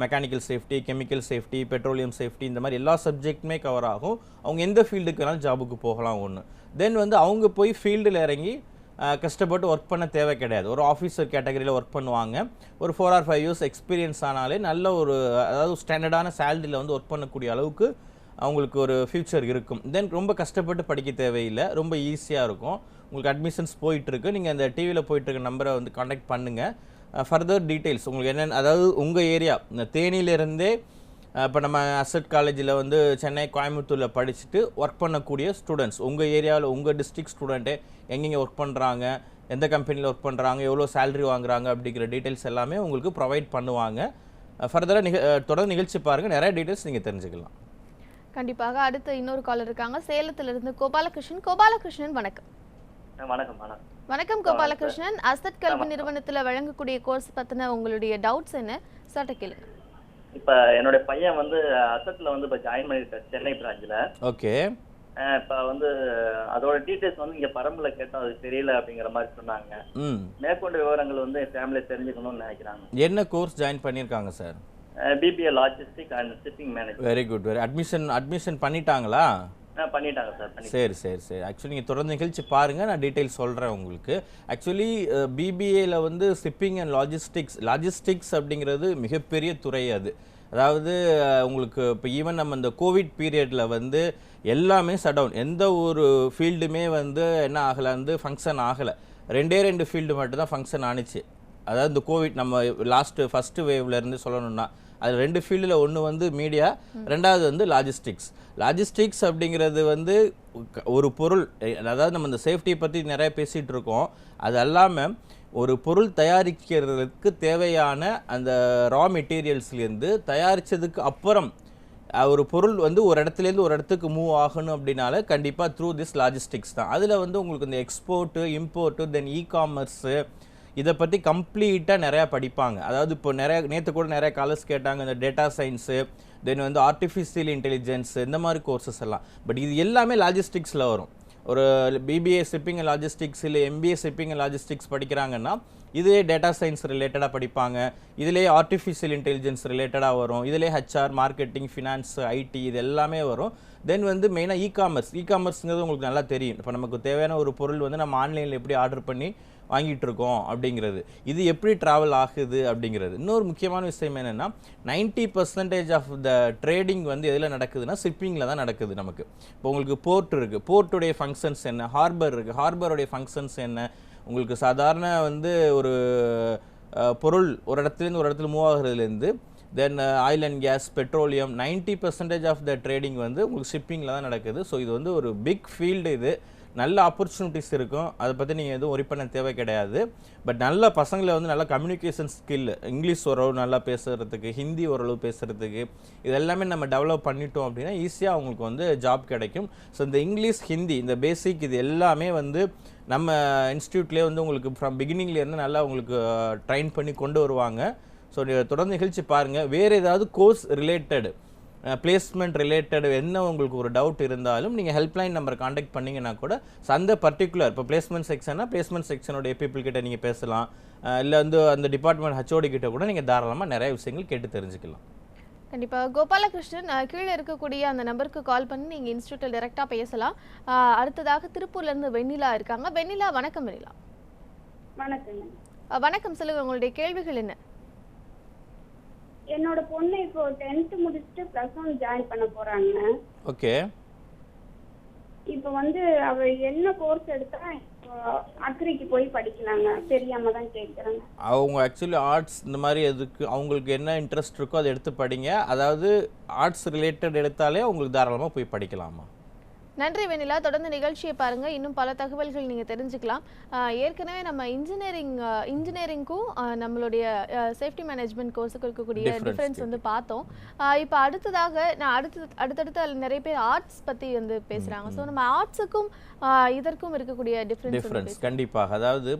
mechanical safety, chemical safety, petroleum safety இந்த மாதிரி எல்லா சப்ஜெக்ட்டுமே கவர் ஆகும். அவங்க எந்த ஃபீல்டுக்கு வேணாலும் ஜாபுக்கு போகலாம் ஒன்று. தென் வந்து அவங்க போய் ஃபீல்டில் இறங்கி கஷ்டப்பட்டு ஒர்க் பண்ண தேவை கிடையாது. ஒரு ஆஃபீஸர் கேட்டகரியில் ஒர்க் பண்ணுவாங்க. ஒரு 4 or 5 இயர்ஸ் எக்ஸ்பீரியன்ஸ் ஆனாலே நல்ல ஒரு அதாவது ஸ்டாண்டர்டான சேலரியில் வந்து ஒர்க் பண்ணக்கூடிய அளவுக்கு அவங்களுக்கு ஒரு ஃப்யூச்சர் இருக்கும். தென் ரொம்ப கஷ்டப்பட்டு படிக்க தேவையில்லை, ரொம்ப ஈஸியாக இருக்கும். உங்களுக்கு அட்மிஷன்ஸ் போயிட்டுருக்கு. நீங்கள் அந்த டிவியில் போயிட்டுருக்க நம்பரை வந்து காண்டாக்ட் பண்ணுங்கள். ஃபர்தர் டீட்டெயில்ஸ் உங்களுக்கு என்னென்ன, அதாவது உங்கள் ஏரியா இந்த தேனியிலேருந்தே இப்போ நம்ம அசட் காலேஜில் வந்து சென்னை கோயம்புத்தூரில் படிச்சுட்டு ஒர்க் பண்ணக்கூடிய ஸ்டூடெண்ட்ஸ், உங்கள் ஏரியாவில் உங்கள் டிஸ்ட்ரிக்ட் ஸ்டூடெண்ட்டே எங்கெங்கே ஒர்க் பண்ணுறாங்க, எந்த கம்பெனியில் ஒர்க் பண்ணுறாங்க, எவ்வளோ சேலரி வாங்குறாங்க அப்படிங்கிற டீட்டெயில்ஸ் எல்லாமே உங்களுக்கு ப்ரொவைட் பண்ணுவாங்க. ஃபர்தராக தொடர்ந்து நிகழ்ச்சி பாருங்கள், நிறைய டீட்டெயில்ஸ் நீங்கள் தெரிஞ்சுக்கலாம். கண்டிப்பாக. அடுத்து இன்னொரு காலர் இருக்காங்க சேலத்திலிருந்து கோபாலகிருஷ்ணன். கோபாலகிருஷ்ணன் வணக்கம். வணக்கம். வணக்கம் கோபாலகிருஷ்ணன். அசட் கல்வி நிறுவனத்தில் வழங்கக்கூடிய கோர்ஸ் பற்றின உங்களுடைய டவுட்ஸ் என்ன சட்ட கேளுங்க. இப்ப என்னோட பையன் வந்து அசட்ல வந்து இப்ப ஜாயின் பண்ணிருக்காரு சென்னை பிரான்ச்ல. ஓகே. இப்ப வந்து அதோட டீடைல்ஸ் வந்து இங்க பரம்பல கேட்டோம், அது தெரியல அப்படிங்கிற மாதிரி சொன்னாங்க. மேற்கொண்ட விவரங்கள் வந்து ஃபேமிலி தெரிஞ்சுக்கணும்னு நினைக்கிறாங்க. என்ன கோர்ஸ் ஜாயின் பண்ணியிருக்காங்க sir? BBA logistic and shipping management. Very good. Admission பண்ணிட்டாங்களா? பண்ணிட்டாங்க சார். சரி. ஆக்சுவலி நீங்கள் தொடர்ந்து நிகழ்ச்சி பாருங்கள், நான் டீட்டெயில்ஸ் சொல்கிறேன் உங்களுக்கு. ஆக்சுவலி பிபிஏல வந்து ஷிப்பிங் அண்ட் லாஜிஸ்டிக்ஸ் அப்படிங்கிறது மிகப்பெரிய துறை அது. அதாவது உங்களுக்கு இப்போ ஈவன் நம்ம இந்த கோவிட் பீரியடில் வந்து எல்லாமே டவுன், எந்த ஒரு ஃபீல்டுமே வந்து என்ன ஆகலை, வந்து ஃபங்க்ஷன் ஆகலை. 2 ஃபீல்டு மட்டும் தான் ஃபங்க்ஷன் ஆனிச்சு. அதாவது இந்த கோவிட் நம்ம ஃபஸ்ட்டு வேவ்லேருந்து சொல்லணும்னா அது 2 ஃபீல்டில், ஒன்று வந்து மீடியா, 2வது வந்து லாஜிஸ்டிக்ஸ் அப்படிங்கிறது வந்து ஒரு பொருள், அதாவது நம்ம இந்த சேஃப்டியை பற்றி நிறைய பேசிகிட்டு இருக்கோம். அது அல்லாமல் ஒரு பொருள் தயாரிக்கிறதுக்கு தேவையான அந்த ரா மெட்டீரியல்ஸ்லேருந்து தயாரித்ததுக்கு அப்புறம் ஒரு பொருள் வந்து ஒரு இடத்துலேருந்து ஒரு இடத்துக்கு மூவ் ஆகணும் அப்படின்னால கண்டிப்பாக த்ரூ திஸ் லாஜிஸ்டிக்ஸ் தான். அதில் வந்து உங்களுக்கு இந்த எக்ஸ்போர்ட்டு, இம்போர்ட்டு, தென் இ-காமர்ஸு, இதை பற்றி கம்ப்ளீட்டாக நிறையா படிப்பாங்க. அதாவது இப்போ நேற்று கூட நிறைய காலர்ஸ் கேட்டாங்க, இந்த டேட்டா சயின்ஸு, தென் வந்து ஆர்டிஃபிஷியல் இன்டெலிஜென்ஸ், இந்த மாதிரி கோர்சஸ் எல்லாம். பட் இது எல்லாமே லாஜிஸ்டிக்ஸில் வரும். ஒரு பிபிஏ ஷிப்பிங் அண்ட் லாஜிஸ்டிக்ஸ் இல்லை எம்பிஏ ஷிப்பிங் அண்ட் லாஜிஸ்டிக்ஸ் படிக்கிறாங்கன்னா இதிலே டேட்டா சயின்ஸ் ரிலேட்டடாக படிப்பாங்க, இதிலே ஆர்டிஃபிஷியல் இன்டெலிஜென்ஸ் ரிலேட்டடாக வரும், இதிலே ஹெச்ஆர், மார்க்கெட்டிங், ஃபினான்ஸ், ஐடி, இது எல்லாமே வரும். தென் வந்து மெயினாக இ-காமர்ஸ்ங்கிறது உங்களுக்கு நல்லா தெரியும். இப்போ நமக்கு தேவையான ஒரு பொருள் வந்து நம்ம ஆன்லைனில் எப்படி ஆர்டர் பண்ணி வாங்கிட்டு இருக்கோம் அப்படிங்கிறது, இது எப்படி ட்ராவல் ஆகுது அப்படிங்கிறது. இன்னொரு முக்கியமான விஷயம் என்னென்னா 90% ஆஃப் த ட்ரேடிங் வந்து எதில் நடக்குதுன்னா ஷிப்பிங்கில் தான் நடக்குது. நமக்கு இப்போ உங்களுக்கு போர்ட் இருக்குது, போர்ட்டுடைய ஃபங்க்ஷன்ஸ் என்ன, ஹார்பர் இருக்குது, ஹார்பருடைய ஃபங்க்ஷன்ஸ் என்ன, உங்களுக்கு சாதாரண வந்து ஒரு பொருள் ஒரு இடத்துலேருந்து ஒரு இடத்துல மூவ் ஆகுறதுலேருந்து then oil and gas, petroleum, 90% of the trading வந்து உங்களுக்கு ஷிப்பிங்கில் தான் நடக்குது. ஸோ இது வந்து ஒரு பிக் ஃபீல்டு, இது நல்ல ஆப்பர்ச்சுனிட்டிஸ் இருக்கும், அதை பற்றி நீங்கள் எதுவும் ஒரி பண்ண தேவை கிடையாது. பட் நல்ல பசங்களை வந்து நல்ல கம்யூனிகேஷன் ஸ்கில், இங்கிலீஷ் ஓரளவு நல்லா பேசுகிறதுக்கு, ஹிந்தி ஓரளவு பேசுகிறதுக்கு, இது எல்லாமே நம்ம டெவலப் பண்ணிட்டோம் அப்படின்னா ஈஸியாக அவங்களுக்கு வந்து ஜாப் கிடைக்கும். ஸோ இந்த இங்கிலீஷ், ஹிந்தி, இந்த பேசிக் இது எல்லாமே வந்து நம்ம இன்ஸ்டியூட்லேயே வந்து உங்களுக்கு ஃப்ரம் பிகினிங்லேருந்து நல்லா உங்களுக்கு ட்ரைன் பண்ணி கொண்டு வருவாங்க. ஸோ தொடர்ந்து நிகழ்ச்சி பாருங்கள். வேறு ஏதாவது கோர்ஸ் ரிலேட்டட், பிளேஸ்மெண்ட் ரிலேட்டட் என்ன உங்களுக்கு ஒரு டவுட் இருந்தாலும் நீங்கள் ஹெல்ப்லைன் நம்பரை காண்டாக்ட் பண்ணிங்கன்னா கூட அந்த பர்டிகுலர் இப்போ பிளேஸ்மெண்ட் செக்ஷனோட பீப்புள் கிட்ட நீங்கள் பேசலாம், இல்லை வந்து அந்த டிபார்ட்மெண்ட் ஹெச்ஓடி கிட்ட கூட நீங்கள் தாராளமாக நிறைய விஷயங்கள் கேட்டு தெரிஞ்சுக்கலாம். கண்டிப்பாக கோபாலகிருஷ்ணன், கீழே இருக்கக்கூடிய அந்த நம்பருக்கு கால் பண்ணி நீங்கள் இன்ஸ்டியூட்டில் டைரெக்டாக பேசலாம். அடுத்ததாக திருப்பூர்லேருந்து வெண்ணிலா இருக்காங்க. வெண்ணிலா வணக்கம். வெண்ணிலா வணக்கம், சொல்லுங்கள் உங்களுடைய கேள்விகள் என்ன? என்னோட பொண்ணு இப்போ 10th முடிச்சுட்டு +1 ஜாயின் பண்ண போறாங்க. ஓகே. இப்போ வந்து அவ என்ன கோர்ஸ் எடுத்தா அக்ரிக்கு போய் படிக்கலாங்க, தெரியாம தான் கேட்குறாங்க. அவங்க ஆக்சுவலி ஆர்ட்ஸ் இந்த மாதிரி எதுக்கு அவங்களுக்கு என்ன இன்ட்ரெஸ்ட் இருக்கோ அதை எடுத்து படிங்க. அதாவது ஆர்ட்ஸ் ரிலேட்டட் எடுத்தாலே உங்களுக்கு தாராளமாக போய் படிக்கலாமா. நன்றி வெண்ணிலா. தொடர்ந்து நிகழ்ச்சியை பாருங்கள், இன்னும் பல தகவல்கள் நீங்கள் தெரிஞ்சுக்கலாம். ஏற்கனவே நம்ம இன்ஜினியரிங்க்கும் நம்மளுடைய சேஃப்டி மேனேஜ்மெண்ட் கோர்ஸுக்கு இருக்கக்கூடிய டிஃப்ரென்ஸ் வந்து பார்த்தோம். இப்போ அடுத்ததாக அடுத்தடுத்து நிறைய பேர் ஆர்ட்ஸ் பற்றி வந்து பேசுகிறாங்க. ஸோ நம்ம ஆர்ட்ஸுக்கும் இதற்கும் இருக்கக்கூடிய டிஃப்ரென்ஸ் கண்டிப்பாக, அதாவது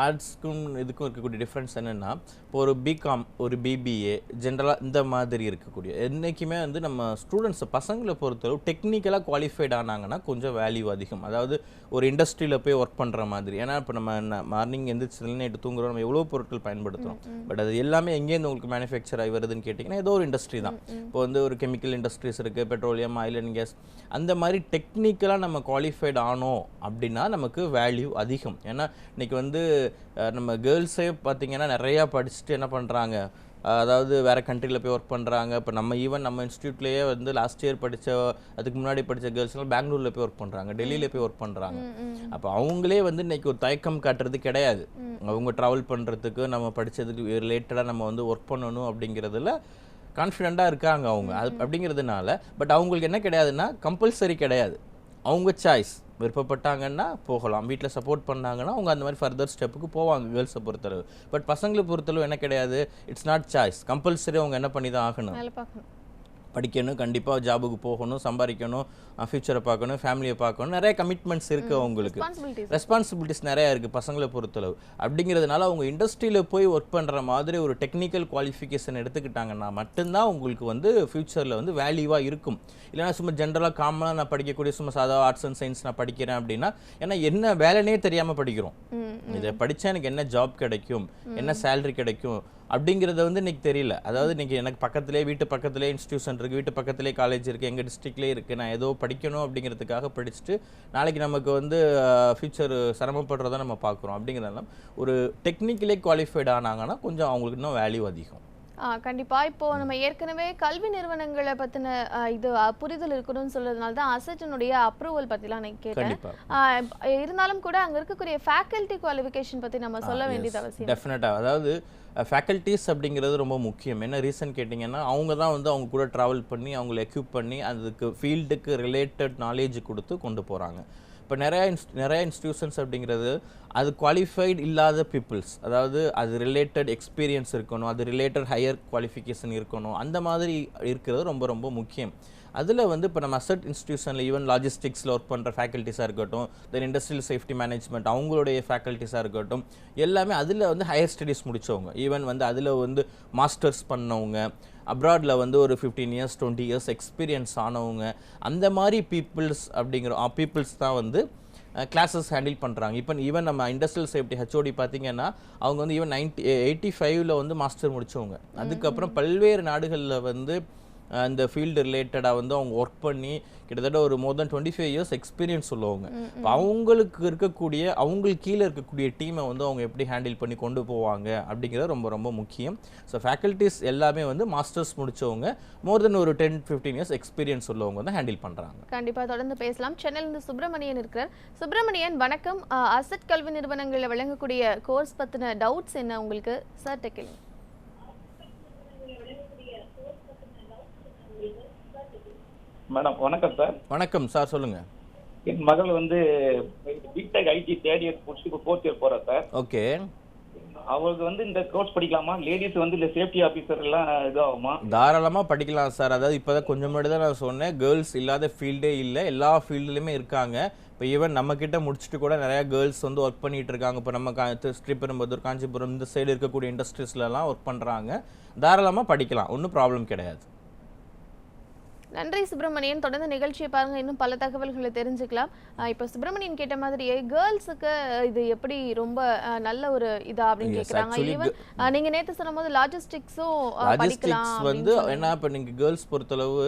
ஆர்ட்ஸ்க்கும் இதுக்கும் இருக்கக்கூடிய டிஃப்ரென்ஸ் என்னென்னா, இப்போ ஒரு பிகாம், ஒரு பிபிஏ, ஜென்ரலாக இந்த மாதிரி இருக்கக்கூடிய என்றைக்குமே வந்து நம்ம ஸ்டூடெண்ட்ஸ் பசங்களை பொறுத்தளவு டெக்னிக்கலாக குவாலிஃபைட் ஆனாங்கன்னா கொஞ்சம் வேல்யூ அதிகம். அதாவது ஒரு இண்டஸ்ட்ரியில் போய் ஒர்க் பண்ணுற மாதிரி. ஏன்னா இப்போ நம்ம மார்னிங் எந்திரிச்சு நைட்டு தூங்குறோம், நம்ம எவ்வளோ பொருட்கள் பயன்படுத்துகிறோம். பட் அது எல்லாமே எங்கேருந்து உங்களுக்கு மேனுஃபேக்சர் ஆகி வருதுன்னு கேட்டிங்கன்னா ஏதோ ஒரு இண்டஸ்ட்ரி தான். இப்போ வந்து ஒரு கெமிக்கல் இண்டஸ்ட்ரீஸ் இருக்குது, பெட்ரோலியம், ஆயில் அண்ட் கேஸ், அந்த மாதிரி டெக்னிக்கலாக நம்ம குவாலிஃபைட் ஆனோம் அப்படின்னா நமக்கு வேல்யூ அதிகம். ஏன்னா இன்றைக்கி வந்து நம்ம கேர்ள்ஸே பார்த்திங்கன்னா நிறையா படிச்சுட்டு என்ன பண்ணுறாங்க, அதாவது வேறு கண்ட்ரியில் போய் ஒர்க் பண்ணுறாங்க. இப்போ நம்ம இன்ஸ்டியூட்லேயே வந்து லாஸ்ட் இயர் அதுக்கு முன்னாடி படித்த கேர்ள்ஸ்லாம் பெங்களூரில் போய் ஒர்க் பண்ணுறாங்க, டெல்லியில் போய் ஒர்க் பண்ணுறாங்க. அப்போ அவங்களே வந்து இன்றைக்கி ஒரு தயக்கம் காட்டுறது கிடையாது. அவங்க ட்ராவல் பண்ணுறதுக்கு நம்ம படித்ததுக்கு ரிலேட்டடாக நம்ம வந்து ஒர்க் பண்ணணும் அப்படிங்கிறதுல கான்ஃபிடெண்ட்டாக இருக்காங்க அவங்க. அப்படிங்கிறதுனால பட் அவங்களுக்கு என்ன கிடையாதுன்னா கம்பல்சரி கிடையாது, அவங்க சாய்ஸ். விருப்பப்பட்டாங்கன்னா போகலாம், வீட்டில் சப்போர்ட் பண்ணாங்கன்னா அவங்க அந்த மாதிரி ஃபர்தர் ஸ்டெப்புக்கு போவாங்க கேர்ள்ஸை பொறுத்தளவு. பட் பசங்களை பொறுத்தளவு என்ன கிடையாது, இட்ஸ் நாட் சாய்ஸ், கம்பல்சரி அவங்க என்ன பண்ணி தான் ஆகணும், படிக்கணும், கண்டிப்பாக ஜாபுக்கு போகணும், சம்பாதிக்கணும், ஃப்யூச்சரை பார்க்கணும், ஃபேமிலியை பார்க்கணும், நிறைய கமிட்மெண்ட்ஸ் இருக்குது அவங்களுக்கு, ரெஸ்பான்சிபிலிட்டிஸ் நிறையா இருக்குது பசங்களை பொறுத்தளவு. அப்படிங்கிறதுனால அவங்க இண்டஸ்ட்ரியில் போய் ஒர்க் பண்ணுற மாதிரி ஒரு டெக்னிக்கல் குவாலிஃபிகேஷன் எடுத்துக்கிட்டாங்கன்னா மட்டும்தான் உங்களுக்கு வந்து ஃப்யூச்சரில் வந்து வேல்யூவாக இருக்கும். இல்லைனா சும்மா ஜென்ரலாக காமனாக நான் படிக்கக்கூடிய சும்மா சாதா ஆர்ட்ஸ் அண்ட் சயின்ஸ் நான் படிக்கிறேன் அப்படின்னா, ஏன்னா என்ன வேலைனே தெரியாமல் படிக்கிறோம். இதை படித்தா எனக்கு என்ன ஜாப் கிடைக்கும், என்ன சேலரி கிடைக்கும் அப்படிங்கிறத வந்து இன்றைக்கி தெரியல. அதாவது இன்றைக்கி எனக்கு பக்கத்துலேயே வீட்டு பக்கத்துலேயே இன்ஸ்டியூஷன் இருக்குது, வீட்டு பக்கத்துலேயே காலேஜ் இருக்குது, எங்கள் டிஸ்ட்ரிக்ட்லேயே இருக்குது, நான் ஏதோ படிக்கணும் அப்படிங்கிறதுக்காக படிச்சுட்டு நாளைக்கு நமக்கு வந்து ஃப்யூச்சர் சிரமப்படுறத நம்ம பார்க்குறோம். அப்படிங்கிறதுனால ஒரு டெக்னிக்கலி குவாலிஃபைட் ஆனாங்கன்னா கொஞ்சம் அவங்களுக்கு இன்னும் வேல்யூ அதிகம். கண்டிப்பா. இப்போ நம்ம ஏற்கனவே கல்வி நிறுவனங்களை பத்தின இது புரிதல் இருக்கணும்னு சொல்றதுனால தான் அசெட்டினுடைய அப்ரூவல் பத்திலாம் நான் கேட்டேன். இருந்தாலும் கூட அங்க இருக்கக்கூடிய ஃபேக்கல்டி குவாலிஃபிகேஷன் பத்தி நம்ம சொல்ல வேண்டியது அவசியம். டெஃபினட்டா. அதாவது ஃபேக்கல்ட்டிஸ் அப்படிங்கிறது ரொம்ப முக்கியம். என்ன ரீசன் கேட்டிங்கன்னா, அவங்க தான் வந்து அவங்க கூட ட்ராவல் பண்ணி அவங்களை எக்யூப் பண்ணி அதுக்கு ஃபீல்டுக்கு ரிலேட்டட் நாலேஜ் கொடுத்து கொண்டு போகிறாங்க. இப்போ நிறைய இன்ஸ்டியூஷன்ஸ் அப்படிங்கிறது அது குவாலிஃபைடு இல்லாத பீப்புள்ஸ், அதாவது அது ரிலேட்டட் எக்ஸ்பீரியன்ஸ் இருக்கணும், அது ரிலேட்டட் ஹையர் குவாலிஃபிகேஷன் இருக்கணும், அந்த மாதிரி இருக்கிறது ரொம்ப ரொம்ப முக்கியம். அதில் வந்து இப்போ நம்ம அசட் இன்ஸ்டியூஷனில் ஈவன் லாஜிஸ்டிக்ஸில் ஒர்க் பண்ணுற ஃபேக்கல்ட்டிஸாக இருக்கட்டும், தென் இண்டஸ்ட்ரியல் சேஃப்டி மேனேஜ்மெண்ட் அவங்களுடைய ஃபேக்கல்ட்டிஸாக இருக்கட்டும், எல்லாமே அதில் வந்து ஹையர் ஸ்டடீஸ் முடித்தவங்க, ஈவன் வந்து அதில் வந்து மாஸ்டர்ஸ் பண்ணவங்க, அப்ராடில் வந்து ஒரு 15 years 20 years எக்ஸ்பீரியன்ஸ் ஆனவங்க, அந்த மாதிரி பீப்புள்ஸ் தான் வந்து கிளாஸஸ் ஹேண்டில் பண்ணுறாங்க. இப்போ ஈவன் நம்ம இண்டஸ்ட்ரியல் சேஃப்டி ஹெச்ஓடி பார்த்தீங்கன்னா அவங்க வந்து ஈவன் 85 வந்து மாஸ்டர் முடித்தவங்க. அதுக்கப்புறம் பல்வேறு நாடுகளில் வந்து இந்த ஃபீல்டு ரிலேட்டடாக வந்து அவங்க ஒர்க் பண்ணி கிட்டத்தட்ட ஒரு மோர் தென் 25 years எக்ஸ்பீரியன்ஸ் உள்ளவங்க. இப்போ அவங்களுக்கு கீழே இருக்கக்கூடிய டீமை வந்து அவங்க எப்படி ஹேண்டில் பண்ணி கொண்டு போவாங்க அப்படிங்கிறது ரொம்ப ரொம்ப முக்கியம். ஸோ ஃபேக்கல்ட்டிஸ் எல்லாமே வந்து மாஸ்டர்ஸ் முடித்தவங்க, மோர் தென் ஒரு 10-15 years எக்ஸ்பீரியன்ஸ் உள்ளவங்க வந்து ஹேண்டில் பண்ணுறாங்க. கண்டிப்பாக தொடர்ந்து பேசலாம். சென்னையிலிருந்து சுப்பிரமணியன் இருக்கிறார். சுப்பிரமணியன் வணக்கம். அசட் கல்வி நிறுவனங்களில் வழங்கக்கூடிய கோர்ஸ் பற்றின டவுட்ஸ் என்ன உங்களுக்கு சார் கேளுங்க. மேடம் வணக்கம் சார். வணக்கம் சார், சொல்லுங்க. என் மகள் வந்து பிடெக் ஐடி 3rd year முடிச்சு 4th year போறா சார். ஓகே. அவங்களுக்கு வந்து இந்த கோர்ஸ் படிக்கலாமா? லேடிஸ் வந்து இந்த சேஃப்டி ஆஃபீஸர் எல்லாம் இதாகுமா? தாராளமாக படிக்கலாம் சார். அதாவது இப்போ தான் கொஞ்சம் முன்னாடி தான் நான் சொன்னேன், கேர்ள்ஸ் இல்லாத ஃபீல்டே இல்லை, எல்லா ஃபீல்டுலையுமே இருக்காங்க. இப்போ ஈவன் நம்மக்கிட்ட முடிச்சுட்டு கூட நிறையா கேர்ள்ஸ் வந்து ஒர்க் பண்ணிகிட்டு இருக்காங்க. இப்போ நம்ம ஸ்ரீபெரும்புதூர், காஞ்சிபுரம் இந்த சைடு இருக்கக்கூடிய இண்டஸ்ட்ரீஸ்லாம் ஒர்க் பண்ணுறாங்க. தாராளமாக படிக்கலாம், ஒன்றும் ப்ராப்ளம் கிடையாது. நன்றி சுப்பிரமணியன். தொடர்ந்து நிகழ்ச்சியை பாருங்க, இன்னும் பல தகவல்களை தெரிஞ்சுக்கலாம். இப்போ சுப்பிரமணியன் கேட்ட மாதிரியே கேர்ள்ஸுக்கு இது எப்படி ரொம்ப நல்ல ஒரு இதா அப்படின்னு கேட்குறாங்க. ஈவன் நீங்க நேற்று சொல்லும்போது லாஜிஸ்டிக்ஸும் வந்து என்ன, இப்போ நீங்கள் கேர்ள்ஸ் பொறுத்தளவு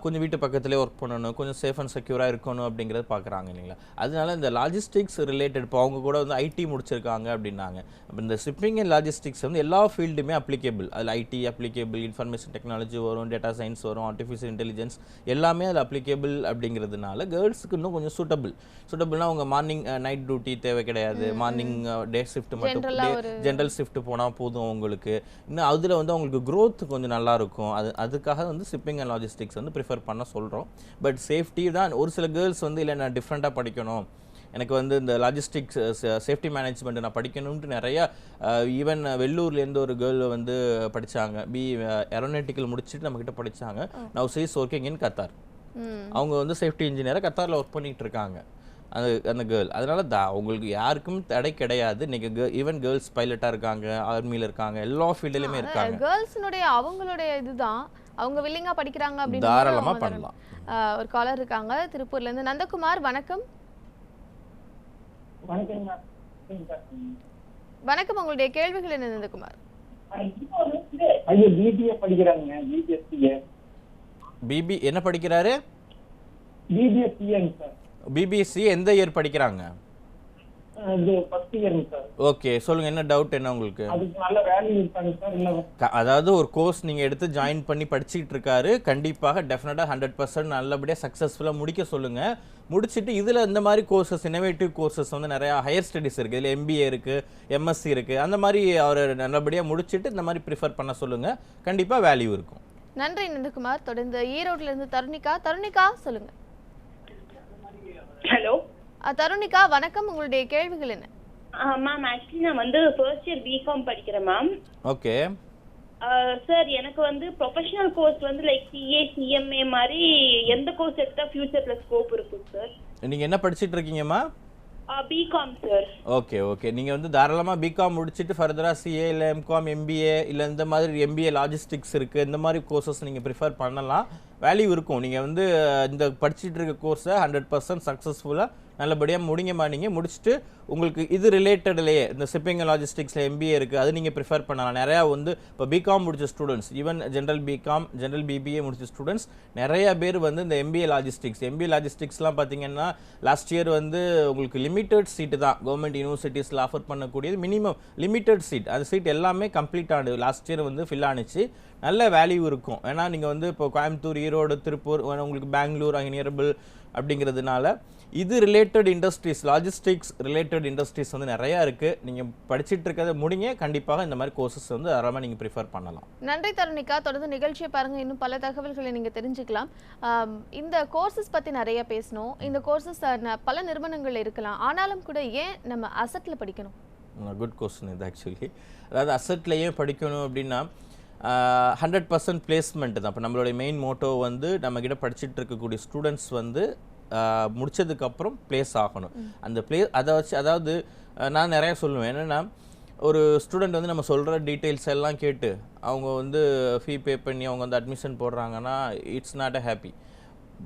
கொஞ்சம் வீட்டு பக்கத்துலேயே ஒர்க் பண்ணணும், கொஞ்சம் சேஃப் அண்ட் செக்யூராக இருக்கணும் அப்படிங்கிறத பார்க்குறாங்க இல்லைங்களா. அதனால இந்த லாஜிஸ்டிக்ஸ் ரிலேட்டட் இப்போ அவங்க கூட வந்து ஐடி முடிச்சிருக்காங்க அப்படின்னாங்க. இப்போ இந்த ஷிப்பிங் அண்ட் லாஜிஸ்டிக்ஸ் வந்து எல்லா ஃபீல்டுமே அப்ளிகேபிள். அதில் ஐடி அப்ளிகேபிள், இன்ஃபர்மேஷன் டெக்னாலஜி வரும், டேட்டா சயின்ஸ் வரும், ஆர்டிஃபிஷியல் இன்டெலிஜென்ஸ் எல்லாமே அதில் அப்ளிகேபிள். அப்படிங்கிறதுனால கேர்ள்ஸுக்கு இன்னும் கொஞ்சம் சூட்டபிள்னா அவங்க மார்னிங் நைட் டியூட்டி தேவை கிடையாது, மார்னிங் டே ஷிஃப்ட் மட்டும் ஜென்ரல் ஷிஃப்ட் போனால் போதும் அவங்களுக்கு. இன்னும் அதில் வந்து அவங்களுக்கு க்ரோத் கொஞ்சம் நல்லாயிருக்கும். அதுக்காக வந்து ஷிப்பிங் அண்ட் லாஜிஸ்டிக்ஸ் வந்து ப்ரிஃபர் பண்ண சொல்கிறோம். பட் சேஃப்டி தான் ஒரு சில கேர்ள்ஸ் வந்து இல்லை நான் டிஃப்ரெண்ட்டாக படிக்கணும், எனக்கு வந்து இந்த லாஜிஸ்டிக்ஸ் சேஃப்டி மேனேஜ்மெண்ட் நான் படிக்கணும்ட்டு நிறையா ஈவன் வெள்ளூர்லேருந்து ஒரு கேர்ள் வந்து படித்தாங்க, ஏரோநாட்டிக்கல் முடிச்சுட்டு நம்மக்கிட்ட படித்தாங்க. Now she is working in Qatar. அவங்க வந்து சேஃப்டி இன்ஜினியராக கத்தாரில் ஒர்க் பண்ணிகிட்டு இருக்காங்க அந்த கேர்ள். அதனால அவங்களுக்கு யாருக்கும் தடை கிடையாது. இன்னைக்கு ஈவன் கேர்ள்ஸ் பைலட்டாக இருக்காங்க, ஆர்மியில் இருக்காங்க, எல்லா ஃபீல்டுலையுமே இருக்காங்க. கேர்ள்ஸுடைய அவங்களுடைய இதுதான் அவங்க வில்லிங்கா படிக்கிறாங்க அப்படின்னு தாராளமாக பண்ணலாம். ஒரு காலர் இருக்காங்க திருப்பூர்ல இருந்து. நந்தகுமார் வணக்கம். வணக்கம், உங்களுடைய கேள்விகள் என்ன நந்தகுமார்? பிபி என்ன படிக்கிறாரு? பிபிஎஸ்சி எந்த இயர் படிக்கிறாங்க? இது ஃபர்ஸ்ட் இயருங்க சார். ஓகே, சொல்லுங்க, என்ன டவுட் என்ன உங்களுக்கு? அதுக்கு நல்ல வேல்யூ இருக்காங்க சார் இல்ல? அதாவது ஒரு கோர்ஸ் நீங்க எடுத்து ஜாயின் பண்ணி படிச்சுக்கிட்டு இருக்காரு, கண்டிப்பாக டெஃபினட்டா 100% நல்லபடியா சக்சஸ்ஃபுல்லா முடிக்க சொல்லுங்க. முடிச்சிட்டு இதுல இந்த மாதிரி கோர்சஸ், இனோவேட்டிவ் கோர்சஸ் வந்து நிறைய ஹையர் ஸ்டடிஸ் இருக்கு. இதுல MBA இருக்கு, MSc இருக்கு. அந்த மாதிரி அவர் நல்லபடியா முடிச்சிட்டு இந்த மாதிரி ப்ரிஃபர் பண்ண சொல்லுங்க. கண்டிப்பா வேல்யூ இருக்கும். நன்றி நந்தகுமார். தொடர்ந்து ஈரோட்ல இருந்து தருணிகா சொல்லுங்க. ஹலோ தருணிகா வணக்கம், உங்களுடைய கேள்விகள் என்ன? மேம், ஆக்சுவலி நான் வந்து ஃபர்ஸ்ட் இயர் பிகாம் படிக்கிறேன் மேம். ஓகே சார், எனக்கு வந்து ப்ரொஃபஷனல் கோர்ஸ் வந்து லைக் CA CMA மாதிரி எந்த கோர்ஸ் எடுத்தா ஃபியூச்சர்ல ஸ்கோப் இருக்கும் சார்? நீங்க என்ன படிச்சிட்டு இருக்கீங்கம்மா? BCom sir. ஓகே நீங்க வந்து தாராளமா பிகாம் முடிச்சிட்டு ஃபர்தரா CA இல்ல MCOM MBA இல்ல இந்த மாதிரி MBA லாஜிஸ்டிக்ஸ் இருக்கு, இந்த மாதிரி கோர்சஸ் நீங்க ப்ரிஃபர் பண்ணலாம். வேல்யூ இருக்கும். நீங்க வந்து இந்த படிச்சிட்டு இருக்க கோர்ஸை 100% சக்சஸ்ஃபுல்லா நல்லபடியா நீங்க முடிச்சுட்டு உங்களுக்கு இது ரிலேட்டட்லயே இந்த ஷிப்பிங் லாஜிஸ்டிக்ஸ்ல MBA இருக்கு, அது நீங்க ப்ரிஃபர் பண்ணலாம். நிறைய வந்து இப்போ பிகாம் முடிச்ச students, even general BCom general BBA முடிச்ச ஸ்டூடெண்ட்ஸ் நிறைய பேர் வந்து இந்த MBA லாஜிஸ்டிக்ஸ்லாம் பார்த்தீங்கன்னா லாஸ்ட் இயர் வந்து உங்களுக்கு லிமிட்டட் சீட்டு தான் கவர்மெண்ட் யூனிவர்சிட்டிஸில் ஆஃபர் பண்ணக்கூடியது. மினிமம் லிமிட்டட் சீட், அந்த சீட் எல்லாமே கம்ப்ளீட் ஆனது லாஸ்ட் இயர் வந்து ஃபில் ஆனிச்சு. நல்ல வேல்யூ இருக்கும். ஏன்னா நீங்கள் வந்து இப்போ கோயம்புத்தூர், ஈரோடு, திருப்பூர், உங்களுக்கு பெங்களூர் அங்கே நியரபிள் அப்படிங்கிறதுனால இது related industries, logistics related industries வந்து நிறையா இருக்குது. நீங்கள் படிச்சுட்டு இருக்கிறத முடிங்க, கண்டிப்பாக இந்த மாதிரி கோர்சஸ் வந்து தாராளமாக நீங்கள் ப்ரிஃபர் பண்ணலாம். நன்றி தருணிகா. தொடர்ந்து நிகழ்ச்சியை பாருங்க, இன்னும் பல தகவல்களை நீங்கள் தெரிஞ்சுக்கலாம். இந்த கோர்சஸ் பற்றி நிறைய பேசணும். இந்த கோர்சஸ் பல நிறுவனங்கள் இருக்கலாம், ஆனாலும் கூட ஏன் நம்ம அசட்டில் படிக்கணும்? குட் கொஸ்டின் இது ஆக்சுவலி. அதாவது அசட்டில் ஏன் படிக்கணும் அப்படின்னா 100% பிளேஸ்மெண்ட் தான். இப்போ நம்மளுடைய மெயின் மோட்டோ வந்து நம்மக்கிட்ட படிச்சுட்டு இருக்கக்கூடிய ஸ்டூடெண்ட்ஸ் வந்து முடிச்சதுக்கப்புறம் பிளேஸ் ஆகணும். அந்த அதாவது நான் நிறையா சொல்லுவேன் என்னென்னா, ஒரு ஸ்டூடெண்ட் வந்து நம்ம சொல்கிற டீட்டெயில்ஸ் எல்லாம் கேட்டு அவங்க வந்து ஃபீ பே பண்ணி அவங்க வந்து அட்மிஷன் போடுறாங்கன்னா it's not a happy.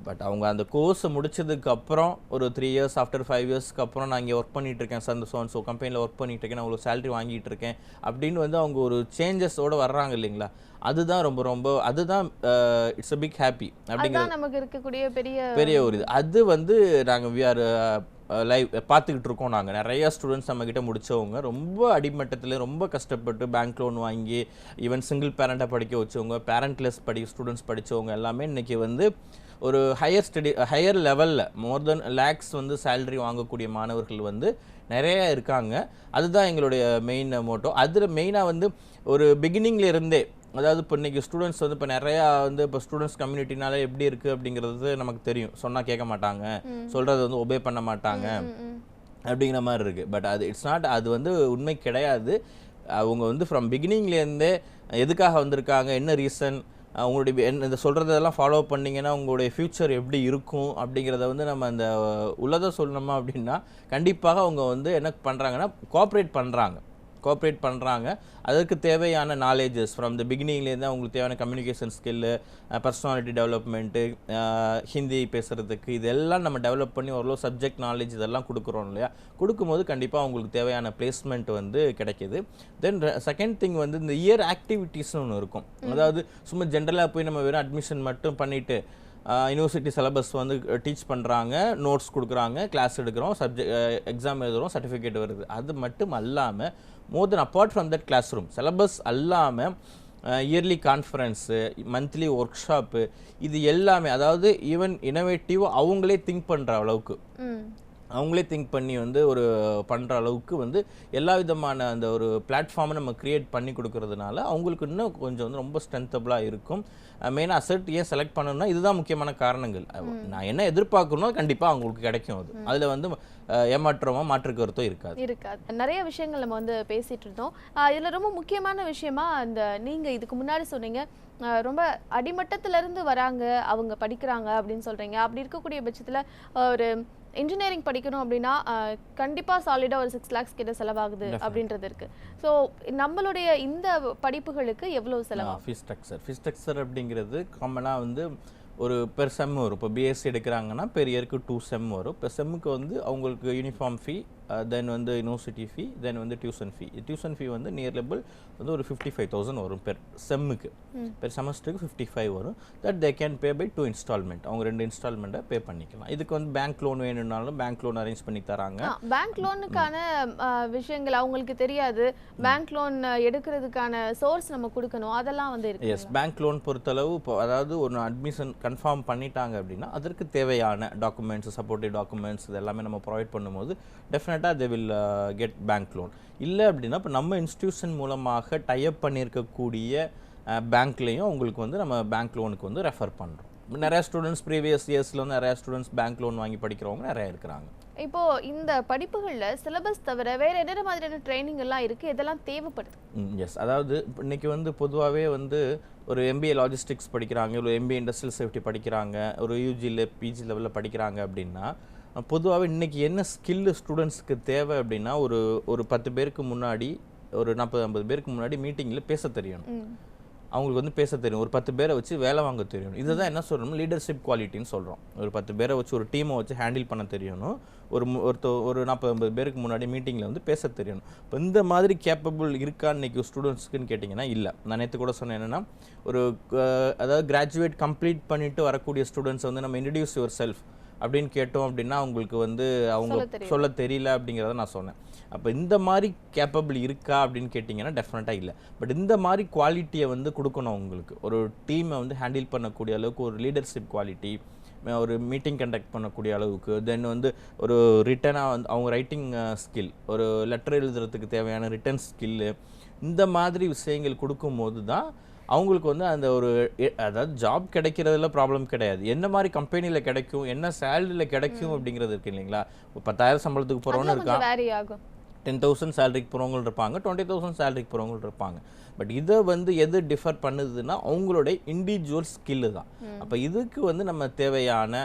But அவங்க அந்த கோர்ஸை முடிச்சதுக்கப்புறம் ஒரு 3 இயர்ஸ் ஆஃப்டர் 5 இயர்ஸ்க்கு அப்புறம் நான் இங்கே ஒர்க் பண்ணிகிட்ருக்கேன் சார், இந்த ஸோ கம்பெனியில் ஒர்க் பண்ணிகிட்ருக்கேன், நான் உங்களுக்கு சேலரி வாங்கிட்டு இருக்கேன் அப்படின்னு வந்து அவங்க ஒரு சேஞ்சஸோடு வர்றாங்க இல்லைங்களா, அதுதான் ரொம்ப அதுதான் இட்ஸ் அ பிக் ஹாப்பி அப்படிங்கிறது நமக்கு இருக்கக்கூடிய பெரிய ஒரு இது. அது வந்து நாங்கள் வி ஆர் லைவ் பார்த்துக்கிட்டு இருக்கோம். நாங்கள் நிறைய ஸ்டூடெண்ட்ஸ் நம்மக்கிட்ட முடித்தவங்க ரொம்ப அடிமட்டத்தில் ரொம்ப கஷ்டப்பட்டு பேங்க் லோன் வாங்கி ஈவன் சிங்கிள் பேரண்ட்டாக படிக்க வச்சவங்க, பேரண்ட்லெஸ் ஸ்டூடெண்ட்ஸ் படித்தவங்க எல்லாமே இன்றைக்கி வந்து ஒரு ஹையர் லெவலில் மோர் தென் லேக்ஸ் வந்து சேலரி வாங்கக்கூடிய மாணவர்கள் வந்து நிறைய இருக்காங்க. அதுதான் எங்களுடைய மெயின் மோட்டோ. அதில் மெயினாக வந்து ஒரு பிகினிங்ல இருந்தே, அதாவது இப்போ இன்றைக்கி ஸ்டூடெண்ட்ஸ் வந்து இப்போ நிறையா வந்து இப்போ ஸ்டூடெண்ட்ஸ் கம்யூனிட்டினால எப்படி இருக்குது அப்படிங்கிறது நமக்கு தெரியும். சொன்னால் கேட்க மாட்டாங்க, சொல்கிறது வந்து ஒபே பண்ண மாட்டாங்க அப்படிங்கிற மாதிரி இருக்குது. பட் அது இட்ஸ் நாட், அது வந்து உண்மை கிடையாது. அவங்க வந்து ஃப்ரம் பிகினிங்லேருந்தே எதுக்காக வந்திருக்காங்க, என்ன ரீசன், உங்களுடைய இந்த சொல்கிறதெல்லாம் ஃபாலோ பண்ணிங்கன்னா உங்களுடைய ஃப்யூச்சர் எப்படி இருக்கும் அப்படிங்கிறத வந்து நம்ம அந்த உள்ளதை சொல்லணுமா அப்படின்னா கண்டிப்பாக அவங்க வந்து என்ன பண்ணுறாங்கன்னா கோஆப்ரேட் பண்ணுறாங்க. அதற்கு தேவையான நாலேஜஸ் ஃப்ரம் த பிகினிங்லேருந்து அவங்களுக்கு தேவையான communication skill, personality development, Hindi பேசுகிறதுக்கு இதெல்லாம் நம்ம டெவலப் பண்ணி ஓரளவு சப்ஜெக்ட் நாலேஜ் இதெல்லாம் கொடுக்குறோம் இல்லையா. கொடுக்கும்போது கண்டிப்பாக அவங்களுக்கு தேவையான பிளேஸ்மெண்ட் வந்து கிடைக்கிது. தென் செகண்ட் திங் வந்து இந்த இயர் ஆக்டிவிட்டீஸ்னு ஒன்று இருக்கும். அதாவது சும்மா ஜென்ரலாக போய் நம்ம வெறும் அட்மிஷன் மட்டும் பண்ணிவிட்டு யூனிவர்சிட்டி சிலபஸ் வந்து டீச் பண்ணுறாங்க, நோட்ஸ் கொடுக்குறாங்க, கிளாஸ் எடுக்கிறோம், எக்ஸாம் எழுதுகிறோம், சர்டிஃபிகேட் வருது. அது மட்டும் அல்லாமல் more than apart from that classroom syllabus அல்லாமல் yearly conference, monthly workshop, இது எல்லாமே அதாவது ஈவன் இனோவேட்டிவ் அவங்களே திங்க் பண்ணுற அளவுக்கு, அவங்களே திங்க் பண்ணி வந்து ஒரு பண்ணுற அளவுக்கு வந்து எல்லா விதமான அந்த ஒரு பிளாட்ஃபார்மை நம்ம க்ரியேட் பண்ணி கொடுக்கறதுனால அவங்களுக்கு இன்னும் கொஞ்சம் வந்து ரொம்ப ஸ்ட்ரென்த்தபிளாக இருக்கும். மெயினாக அசட் ஏன் செலக்ட் பண்ணணும்னா இதுதான் முக்கியமான காரணங்கள். நான் என்ன எதிர்பார்க்கணும் கண்டிப்பாக அவங்களுக்கு கிடைக்கும். அதில் வந்து ஏமாற்றமோ மாற்று கருத்தோ இருக்காது. நிறைய விஷயங்கள் நம்ம வந்து பேசிகிட்டு இருந்தோம். இதில் ரொம்ப முக்கியமான விஷயமா அந்த நீங்கள் இதுக்கு முன்னாடி சொன்னீங்க, ரொம்ப அடிமட்டத்திலேருந்து வராங்க, அவங்க படிக்கிறாங்க அப்படின்னு சொல்கிறீங்க. அப்படி இருக்கக்கூடிய பட்சத்தில் ஒரு இன்ஜினியரிங் படிக்கணும் அப்படின்னா கண்டிப்பாக சாலிடாக ஒரு 6 lakhs கிட்ட செலவாகுது அப்படின்றது இருக்குது. ஸோ நம்மளுடைய இந்த படிப்புகளுக்கு எவ்வளோ செலவாகும்? ஃபீஸ் ஸ்ட்ரக்சர் அப்படிங்கிறது காமனாக வந்து ஒரு பெர் செம் வரும். இப்போ பிஎஸ்சி எடுக்கிறாங்கன்னா பெர் இயருக்கு 2 செம் வரும். இப்போ செம்முக்கு வந்து அவங்களுக்கு யூனிஃபார்ம் ஃபீ தென் வந்து யூனிவர்சிட்டி ஃபீ, தென் வந்து டியூஷன் ஃபீ வந்து நியர் லெவல் வந்து ஒரு 55,000 வரும் பெர் செம்முக்கு, பெர் செமஸ்டருக்கு 55 வரும். That they can pay by 2 installment, அவங்க 2 இன்ஸ்டால்மெண்ட்டை பே பண்ணிக்கலாம். இதுக்கு வந்து பேங்க் லோன் வேணும்னாலும் பேங்க் லோன் அரேஞ்ச் பண்ணி தராங்க. பேங்க் லோனுக்கான விஷயங்கள் அவங்களுக்கு தெரியாது, பேங்க் லோன் எடுக்கிறதுக்கான சோர்ஸ் நம்ம கொடுக்கணும், அதெல்லாம் வந்து இருக்கு. எஸ், பேங்க் லோன் பொறுத்தளவு இப்போ அதாவது ஒரு அட்மிஷன் கன்ஃபார்ம் பண்ணிட்டாங்க அப்படின்னா அதற்கு தேவையான டாக்குமெண்ட்ஸ், சப்போர்ட்டிவ் டாக்குமெண்ட்ஸ் இது எல்லாமே நம்ம ப்ரொவைட் பண்ணும்போது டெஃபினட்டாக they will get bank loan. இல்லை அப்படின்னா இப்போ நம்ம இன்ஸ்டிடியூஷன் மூலமாக டைப் பண்ணியிருக்கக்கூடிய பேங்க்லேயும் உங்களுக்கு வந்து நம்ம பேங்க் லோனுக்கு வந்து ரெஃபர் பண்ணுறோம். நிறைய ஸ்டூடெண்ட்ஸ் ப்ரீவியஸ் இயர்ஸில் வந்து நிறைய ஸ்டூடெண்ட்ஸ் பேங்க் லோன் வாங்கி படிக்கிறவங்க நிறைய இருக்கிறாங்க. இப்போ இந்த படிப்புகளில் சிலபஸ் தவிர வேற என்னென்ன மாதிரியான ட்ரைனிங் எல்லாம் இருக்கு, இதெல்லாம் தேவைப்படுது? எஸ், அதாவது இன்னைக்கு வந்து பொதுவாகவே வந்து ஒரு MBA லாஜிஸ்டிக்ஸ் படிக்கிறாங்க, ஒரு MBA இண்டஸ்ட்ரியல் சேஃப்டி படிக்கிறாங்க, ஒரு UGயில் PG லெவலில் படிக்கிறாங்க அப்படின்னா பொதுவாகவே இன்றைக்கி என்ன ஸ்கில்லு ஸ்டூடெண்ட்ஸ்க்கு தேவை அப்படின்னா ஒரு 10 பேருக்கு முன்னாடி, ஒரு 40-50 பேருக்கு முன்னாடி மீட்டிங்கில் பேச தெரியணும். அவங்களுக்கு வந்து பேச தெரியும், ஒரு 10 பேரை வச்சு வேலை வாங்க தெரியணும். இதுதான் என்ன சொல்கிறோம், லீடர்ஷிப் குவாலிட்டின்னு சொல்கிறோம். ஒரு 10 பேரை வச்சு ஒரு டீமை வச்சு ஹேண்டில் பண்ண தெரியணும், ஒரு 40-50 பேருக்கு முன்னாடி மீட்டிங்கில் வந்து பேச தெரியணும். இப்போ இந்த மாதிரி கேப்பபிள் இருக்கா இன்றைக்கி ஸ்டூடெண்ட்ஸ்க்குன்னு கேட்டிங்கன்னா இல்லை. நான் நேற்று கூட சொன்னேன் என்னென்னா, ஒரு அதாவது கிராஜுவேட் கம்ப்ளீட் பண்ணிவிட்டு வரக்கூடிய ஸ்டூடெண்ட்ஸ் வந்து நம்ம இன்ட்ரடியூஸ் யுவர் செல்ஃப் அப்படின்னு கேட்டோம் அப்படின்னா அவங்களுக்கு வந்து அவங்க சொல்ல தெரியல அப்படிங்கிறத நான் சொன்னேன். அப்போ இந்த மாதிரி கேப்பபிள் இருக்கா அப்படின்னு கேட்டிங்கன்னா டெஃபினட்டாக இல்லை. பட் இந்த மாதிரி குவாலிட்டியை வந்து கொடுக்கணும் அவங்களுக்கு. ஒரு டீமை வந்து ஹேண்டில் பண்ணக்கூடிய அளவுக்கு ஒரு லீடர்ஷிப் குவாலிட்டி, ஒரு மீட்டிங் கண்டக்ட் பண்ணக்கூடிய அளவுக்கு, தென் வந்து ஒரு ரிட்டனாக வந்து அவங்க ரைட்டிங் ஸ்கில், ஒரு லெட்டர் எழுதுறதுக்கு தேவையான ரிட்டன் ஸ்கில்லு, இந்த மாதிரி விஷயங்கள் கொடுக்கும்போது தான் அவங்களுக்கு வந்து அந்த ஒரு அதாவது ஜாப் கிடைக்கிறதுல ப்ராப்ளம் கிடையாது. என்ன மாதிரி கம்பெனியில் கிடைக்கும், என்ன சேலரியில் கிடைக்கும் அப்படிங்கிறது இருக்கு இல்லைங்களா. 10,000 சம்பளத்துக்கு போகிறவங்க இருக்காங்க, 10,000 சேலரிக்கு போகிறவங்க இருப்பாங்க, 20,000 சேலரிக்கு போகிறவங்க இருப்பாங்க. பட் இதை வந்து எது டிஃபர் பண்ணுதுன்னா அவங்களுடைய இண்டிவிஜுவல் ஸ்கில்லு தான். அப்போ இதுக்கு வந்து நம்ம தேவையான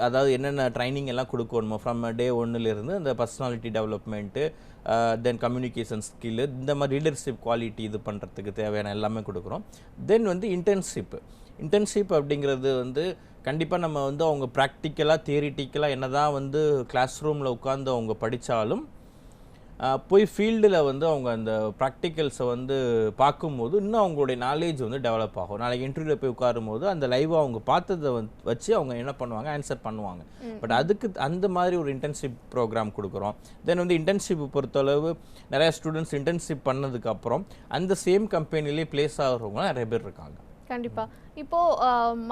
அதாவது என்னென்ன ட்ரைனிங் எல்லாம் கொடுக்கணுமோ ஃப்ரம் டே 1லேருந்து அந்த பர்சனாலிட்டி டெவலப்மெண்ட்டு, தென் கம்யூனிகேஷன் ஸ்கில்லு, இந்த மாதிரி லீடர்ஷிப் குவாலிட்டி இது பண்ணுறதுக்கு தேவையான எல்லாமே கொடுக்குறோம். தென் வந்து இன்டர்ன்ஷிப் அப்படிங்கிறது வந்து கண்டிப்பாக நம்ம வந்து அவங்க ப்ராக்டிக்கலாக தியரிட்டிக்கலாக என்ன தான் வந்து கிளாஸ் ரூமில் உட்காந்து அவங்க படித்தாலும் போய் ஃபீல்டில் வந்து அவங்க அந்த ப்ராக்டிக்கல்ஸை வந்து பார்க்கும்போது இன்னும் அவங்களுடைய நாலேஜ் வந்து டெவலப் ஆகும். நாளைக்கு இன்டர்வியூவில் போய் உட்காரும்போது அந்த லைவாக அவங்க பார்த்ததை வச்சு அவங்க என்ன பண்ணுவாங்க, ஆன்சர் பண்ணுவாங்க. பட் அதுக்கு அந்த மாதிரி ஒரு இன்டர்ன்ஷிப் ப்ரோக்ராம் கொடுக்குறோம். தென் வந்து இன்டர்ன்ஷிப் பொறுத்தளவு நிறைய ஸ்டூடெண்ட்ஸ் இன்டர்ன்ஷிப் பண்ணதுக்கப்புறம் அந்த சேம் கம்பெனிலே பிளேஸ் ஆகிறவங்க நிறைய பேர் இருக்காங்க. கண்டிப்பா. இப்போ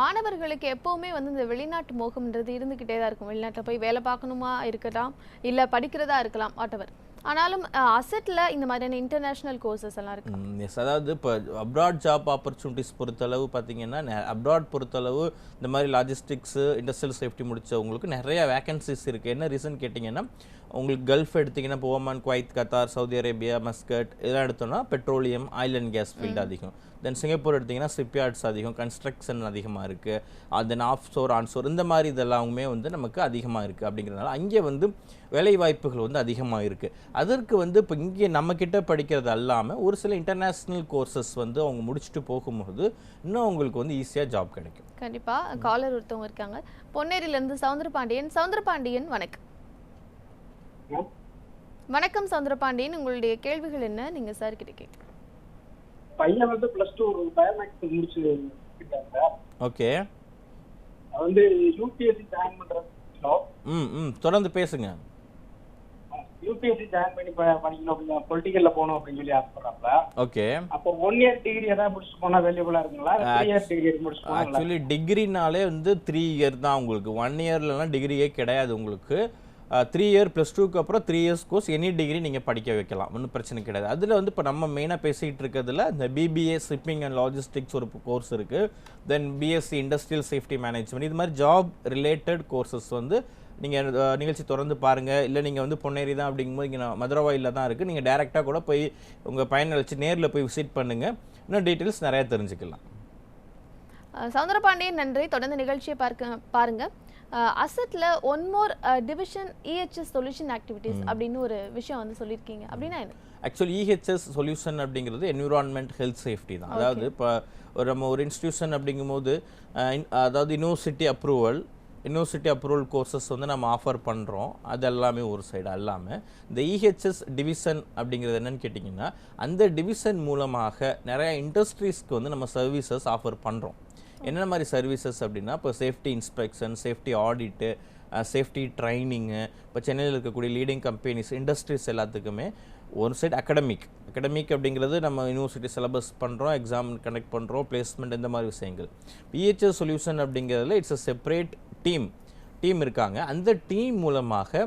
மாணவர்களுக்கு எப்பவுமே வந்து இந்த வெளிநாட்டு மோகம்ன்றது இருந்துகிட்டே தான் இருக்கும். வெளிநாட்டில் போய் வேலை பார்க்கணுமா இருக்கலாம், இல்லை படிக்கிறதா இருக்கலாம், வாட்டவர். ஆனாலும் அசெட்ல இந்த மாதிரியான இன்டர்நேஷனல் கோர்சஸ் எல்லாம் இருக்கு. எஸ், அதாவது இப்போ அப்ராட் ஜாப் ஆப்பர்ச்சுனிட்டிஸ் பொறுத்தளவு பார்த்தீங்கன்னா அப்ராட் பொறுத்தளவு இந்த மாதிரி லாஜிஸ்டிக்ஸு, இண்டஸ்ட்ரியல் சேஃப்டி முடித்தவங்களுக்கு நிறைய வேகன்சிஸ் இருக்குது. என்ன ரீசன் கேட்டிங்கன்னா, உங்களுக்கு கல்ஃப் எடுத்திங்கன்னா இப்போ Oman, Kuwait, Qatar, Saudi Arabia, Muscat இதெல்லாம் எடுத்தோம்னா petroleum, oil and gas field அதிகம். தென் சிங்கப்பூர் எடுத்திங்கன்னா ஷிப்யார்ட்ஸ் அதிகம், கன்ஸ்ட்ரக்ஷன் அதிகமாக இருக்குது, தென் ஆஃப்ஷோர், ஆன்ஷோர் இந்த மாதிரி இதெல்லாமே வந்து நமக்கு அதிகமாக இருக்குது. அப்படிங்கிறதுனால அங்கே வந்து வேலைவாய்ப்புகள் வந்து அதிகமாக இருக்குது. அதற்கு வந்து இப்போ இங்கே நம்மக்கிட்ட படிக்கிறது அல்லாமல் ஒரு சில இன்டர்நேஷ்னல் கோர்சஸ் வந்து அவங்க முடிச்சுட்டு போகும்போது இன்னும் அவங்களுக்கு வந்து ஈஸியாக ஜாப் கிடைக்கும். கண்டிப்பாக. காலர் ஒருத்தவங்க இருக்காங்க, பொன்னேரியிலேருந்து சவுந்தரபாண்டியன். வணக்கம். வணக்கம் சவுந்தரபாண்டியன், உங்களுடைய கேள்விகள் என்ன? நீங்கள் சார் கிட்ட கேட்க. பையன் வந்து +2 பயோமேக்ஸ் முடிச்சுட்டாங்க. ஓகே, வந்து UPSC ஜாயின் பண்றோம். தொடர்ந்து பேசுங்க. UPSC ஜாயின் பண்ணி படிக்கணும் அப்படிங்க, பொலிட்டிக்கல்ல போகணும் அப்படின்னு சொல்லி ஆசைப்படுறாப்ல. ஓகே, அப்போ 1 இயர் டிகிரி ஏதாவது முடிச்சு போனா வேல்யூபிளா இருக்குங்களா? 3 இயர் டிகிரி முடிச்சு போனா? ஆக்சுவலி டிகிரினாலே வந்து 3 இயர் தான் உங்களுக்கு. 1 இயர்லலாம் டிகிரியே கிடையாது உங்களுக்கு. 3 இயர் +2க்கு அப்புறம் 3 இயர்ஸ் கோர்ஸ் எனி டிகிரி நீங்கள் படிக்க வைக்கலாம், ஒன்றும் பிரச்சனை கிடையாது. அதில் வந்து இப்போ நம்ம மெயினாக பேசிகிட்டு இருக்கிறதுல இந்த BBA ஷிப்பிங் அண்ட் லாஜிஸ்டிக்ஸ் ஒரு கோர்ஸ் இருக்குது. தென் BSc இண்டஸ்ட்ரியல் சேஃப்டி மேனேஜ்மெண்ட், இது மாதிரி ஜாப் ரிலேட்டட் கோர்சஸ் வந்து நீங்கள் நிகழ்ச்சி தொடர்ந்து பாருங்கள். இல்லை நீங்கள் வந்து பொன்னேரி தான் அப்படிங்கும்போது இங்கே மதுரவாயில் தான் இருக்குது, நீங்கள் டேரெக்டாக கூட போய் உங்கள் பையனை வச்சு நேரில் போய் விசிட் பண்ணுங்கள், இன்னும் டீட்டெயில்ஸ் நிறையா தெரிஞ்சுக்கலாம். சவுந்தரபாண்டியன் நன்றி. தொடர்ந்து நிகழ்ச்சியை பாருங்கள். அசெட்ல one more division EHS solution activities அப்படின்னு ஒரு விஷயம் வந்து சொல்லியிருக்கீங்க, அப்படின்னா என்ன? ஆக்சுவலி EHS சொல்யூஷன் அப்படிங்கிறது என்விரான்மெண்ட் ஹெல்த் சேஃப்டி தான். அதாவது இப்போ நம்ம ஒரு இன்ஸ்டிடியூஷன் அப்படிங்கும்போது அதாவது university approval, university approval courses வந்து நம்ம ஆஃபர் பண்ணுறோம், அது எல்லாமே ஒரு சைடு அல்லாமல் இந்த இஹெச்எஸ் டிவிஷன் அப்படிங்கிறது என்னன்னு கேட்டிங்கன்னா, அந்த டிவிஷன் மூலமாக நிறையா இண்டஸ்ட்ரீஸ்க்கு வந்து நம்ம சர்வீசஸ் ஆஃபர் பண்ணுறோம். என்ன மாதிரி சர்வீசஸ் அப்படின்னா, இப்போ சேஃப்டி இன்ஸ்பெக்ஷன், சேஃப்டி ஆடிட்டு, சேஃப்டி ட்ரைனிங்கு, இப்போ சென்னையில் இருக்கக்கூடிய லீடிங் கம்பெனிஸ், இண்டஸ்ட்ரீஸ் எல்லாத்துக்குமே ஒரு சைடு அகடமிக் அப்படிங்கிறது நம்ம யூனிவர்சிட்டி சிலபஸ் பண்ணுறோம், எக்ஸாம் கண்டக்ட் பண்ணுறோம், பிளேஸ்மெண்ட், இந்த மாதிரி விஷயங்கள். பிஹெச்எஸ் சொல்யூஷன் அப்படிங்கிறதுல இட்ஸ் அ செப்பரேட் டீம் இருக்காங்க. அந்த டீம் மூலமாக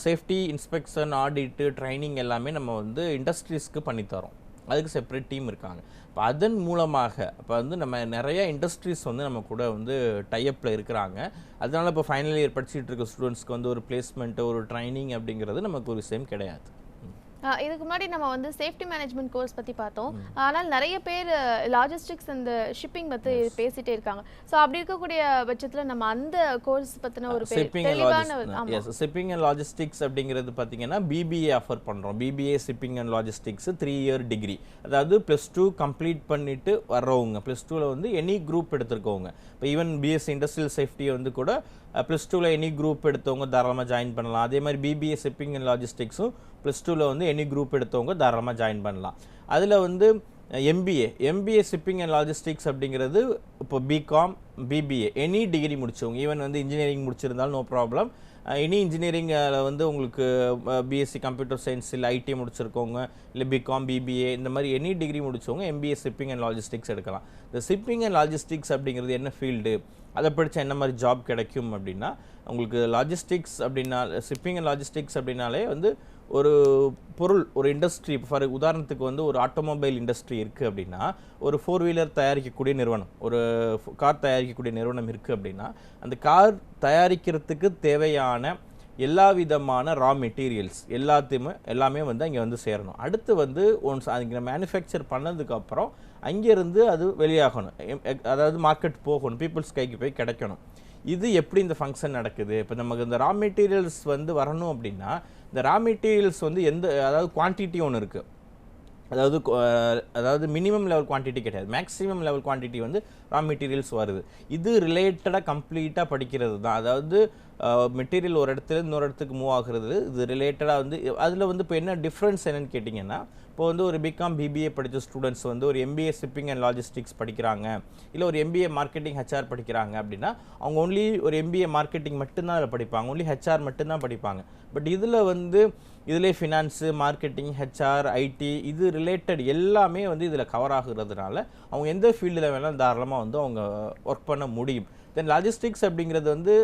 சேஃப்டி இன்ஸ்பெக்ஷன், ஆடிட்டு, ட்ரைனிங் எல்லாமே நம்ம வந்து இண்டஸ்ட்ரீஸ்க்கு பண்ணித்தரோம். அதுக்கு செப்பரேட் டீம் இருக்காங்க. இப்போ அதன் மூலமாக இப்போ வந்து நம்ம நிறைய இண்டஸ்ட்ரீஸ் வந்து நம்ம கூட வந்து டைஅப்பில் இருக்கிறாங்க. அதனால இப்போ ஃபைனல் இயர் படிச்சுட்டு இருக்க ஸ்டூடெண்ட்ஸ்க்கு வந்து ஒரு பிளேஸ்மெண்ட்டு, ஒரு ட்ரைனிங் அப்படிங்கிறது நமக்கு ஒரு விஷயம் கிடையாது. இதுக்கு முன்னாடி நம்ம வந்து சேஃப்டி மேனேஜ்மெண்ட் கோர்ஸ் பற்றி பார்த்தோம். ஆனால் நிறைய பேர் லாஜிஸ்டிக்ஸ் அந்த ஷிப்பிங் பற்றி பேசிட்டே இருக்காங்க. ஸோ அப்படி இருக்கக்கூடிய பட்சத்தில் நம்ம அந்த கோர்ஸ் பற்றின ஒரு ஷிப்பிங் அண்ட் லாஜிஸ்டிக்ஸ் அப்படிங்கிறது பார்த்தீங்கன்னா பிபிஏ ஆஃபர் பண்ணுறோம். BBA shipping and logistics 3 year degree. அதாவது +2 கம்ப்ளீட் பண்ணிட்டு வர்றவங்க, +2ல வந்து எனி குரூப் எடுத்துருக்கவங்க, இப்போ ஈவன் பிஎஸ்சி இண்டஸ்ட்ரியல் சேஃப்டியை வந்து கூட +2ல எனி குரூப் எடுத்தவங்க தாராளமாக ஜாயின் பண்ணலாம். அதே மாதிரி பிபிஏ ஷிப்பிங் அண்ட் லாஜிஸ்டிக்ஸும் +2ல வந்து எனி குரூப் எடுத்தவங்க தாராளமாக ஜாயின் பண்ணலாம். அதில் வந்து எம்பிஏ ஷிப்பிங் அண்ட் லாஜிஸ்டிக்ஸ் அப்படிங்கிறது இப்போ பிகாம், பிபிஏ எனி டிகிரி முடிச்சவங்க, ஈவன் வந்து இன்ஜினியரிங் முடிச்சிருந்தாலும் நோ ப்ராப்ளம். எனி இன்ஜினியரிங்கில் வந்து உங்களுக்கு பிஎஸ்சி கம்ப்யூட்டர் சயின்ஸ் இல்லை ஐடி முடிச்சிருக்கவங்க, இல்லை பிகாம், பிபிஏ இந்த மாதிரி எனி டிகிரி முடிச்சவங்க எம்பிஏ ஷிப்பிங் அண்ட் லாஜிஸ்டிக்ஸ் எடுக்கலாம். இந்த ஷிப்பிங் அண்ட் லாஜிஸ்டிக்ஸ் அப்படிங்கிறது என்ன ஃபீல்டு, அதை படித்தா என்ன மாதிரி ஜாப் கிடைக்கும் அப்படின்னா, உங்களுக்கு லாஜிஸ்டிக்ஸ் அப்படின்னா, ஷிப்பிங் அண்ட் லாஜிஸ்டிக்ஸ் அப்படின்னாலே வந்து ஒரு பொருள், ஒரு இண்டஸ்ட்ரி, ஃபார் உதாரணத்துக்கு வந்து ஒரு ஆட்டோமொபைல் இண்டஸ்ட்ரி இருக்குது அப்படின்னா, ஒரு 4 வீலர் தயாரிக்கக்கூடிய நிறுவனம், ஒரு கார் தயாரிக்கக்கூடிய நிறுவனம் இருக்குது அப்படின்னா, அந்த கார் தயாரிக்கிறதுக்கு தேவையான எல்லா விதமான ரா மெட்டீரியல்ஸ் எல்லாமே வந்து அங்கே வந்து சேரணும். அடுத்து வந்து ஒன்ஸ் அங்கே மேனுஃபேக்சர் பண்ணதுக்கப்புறம் அங்கேருந்து அது வெளியாகணும், அதாவது மார்க்கெட் போகணும், பீப்புள்ஸ் கைக்கு போய் கிடைக்கணும். இது எப்படி இந்த ஃபங்க்ஷன் நடக்குது? இப்போ நமக்கு இந்த ரா மெட்டீரியல்ஸ் வந்து வரணும் அப்படின்னா, இந்த ரா மெட்டீரியல்ஸ் வந்து அதாவது குவான்டிட்டி ஒன்று இருக்குது, அதாவது மினிமம் லெவல் குவான்டிட்டி கிடையாது, மேக்ஸிமம் லெவல் குவான்டிட்டி வந்து ரா மெட்டீரியல்ஸ் வருது. இது ரிலேட்டடாக கம்ப்ளீட்டாக படிக்கிறது தான். அதாவது மெட்டீரியல் ஒரு இடத்துல இன்னொரு இடத்துக்கு மூவ் ஆகுறது, இது ரிலேட்டடாக வந்து அதில் வந்து இப்போ என்ன டிஃப்ரென்ஸ் என்னன்னு கேட்டிங்கன்னா, இப்போ வந்து ஒரு பிகாம், பிபிஏ படித்த ஸ்டூடெண்ட்ஸ் வந்து ஒரு எம்பிஏ ஷிப்பிங் அண்ட் லாஜிஸ்டிக்ஸ் படிக்கிறாங்க, இல்லை ஒரு எம்பிஏ மார்க்கெட்டிங் ஹெச்ஆர் படிக்கிறாங்க அப்படின்னா, அவங்க ஒன்லி ஒரு எம்பிஏ மார்க்கெட்டிங் மட்டும்தான் அதில் படிப்பாங்க, ஒன்லி ஹெச்ஆர் மட்டும்தான் படிப்பாங்க. பட் இதில் வந்து இதிலே ஃபினான்ஸு, மார்க்கெட்டிங், ஹெச்ஆர், ஐடி இது ரிலேட்டட் எல்லாமே வந்து இதில் கவர் ஆகுறதுனால அவங்க எந்த ஃபீல்டில் வேணாலும் தாராளமாக வந்து அவங்க ஒர்க் பண்ண முடியும். தென் லாஜிஸ்டிக்ஸ் அப்படிங்கிறது வந்து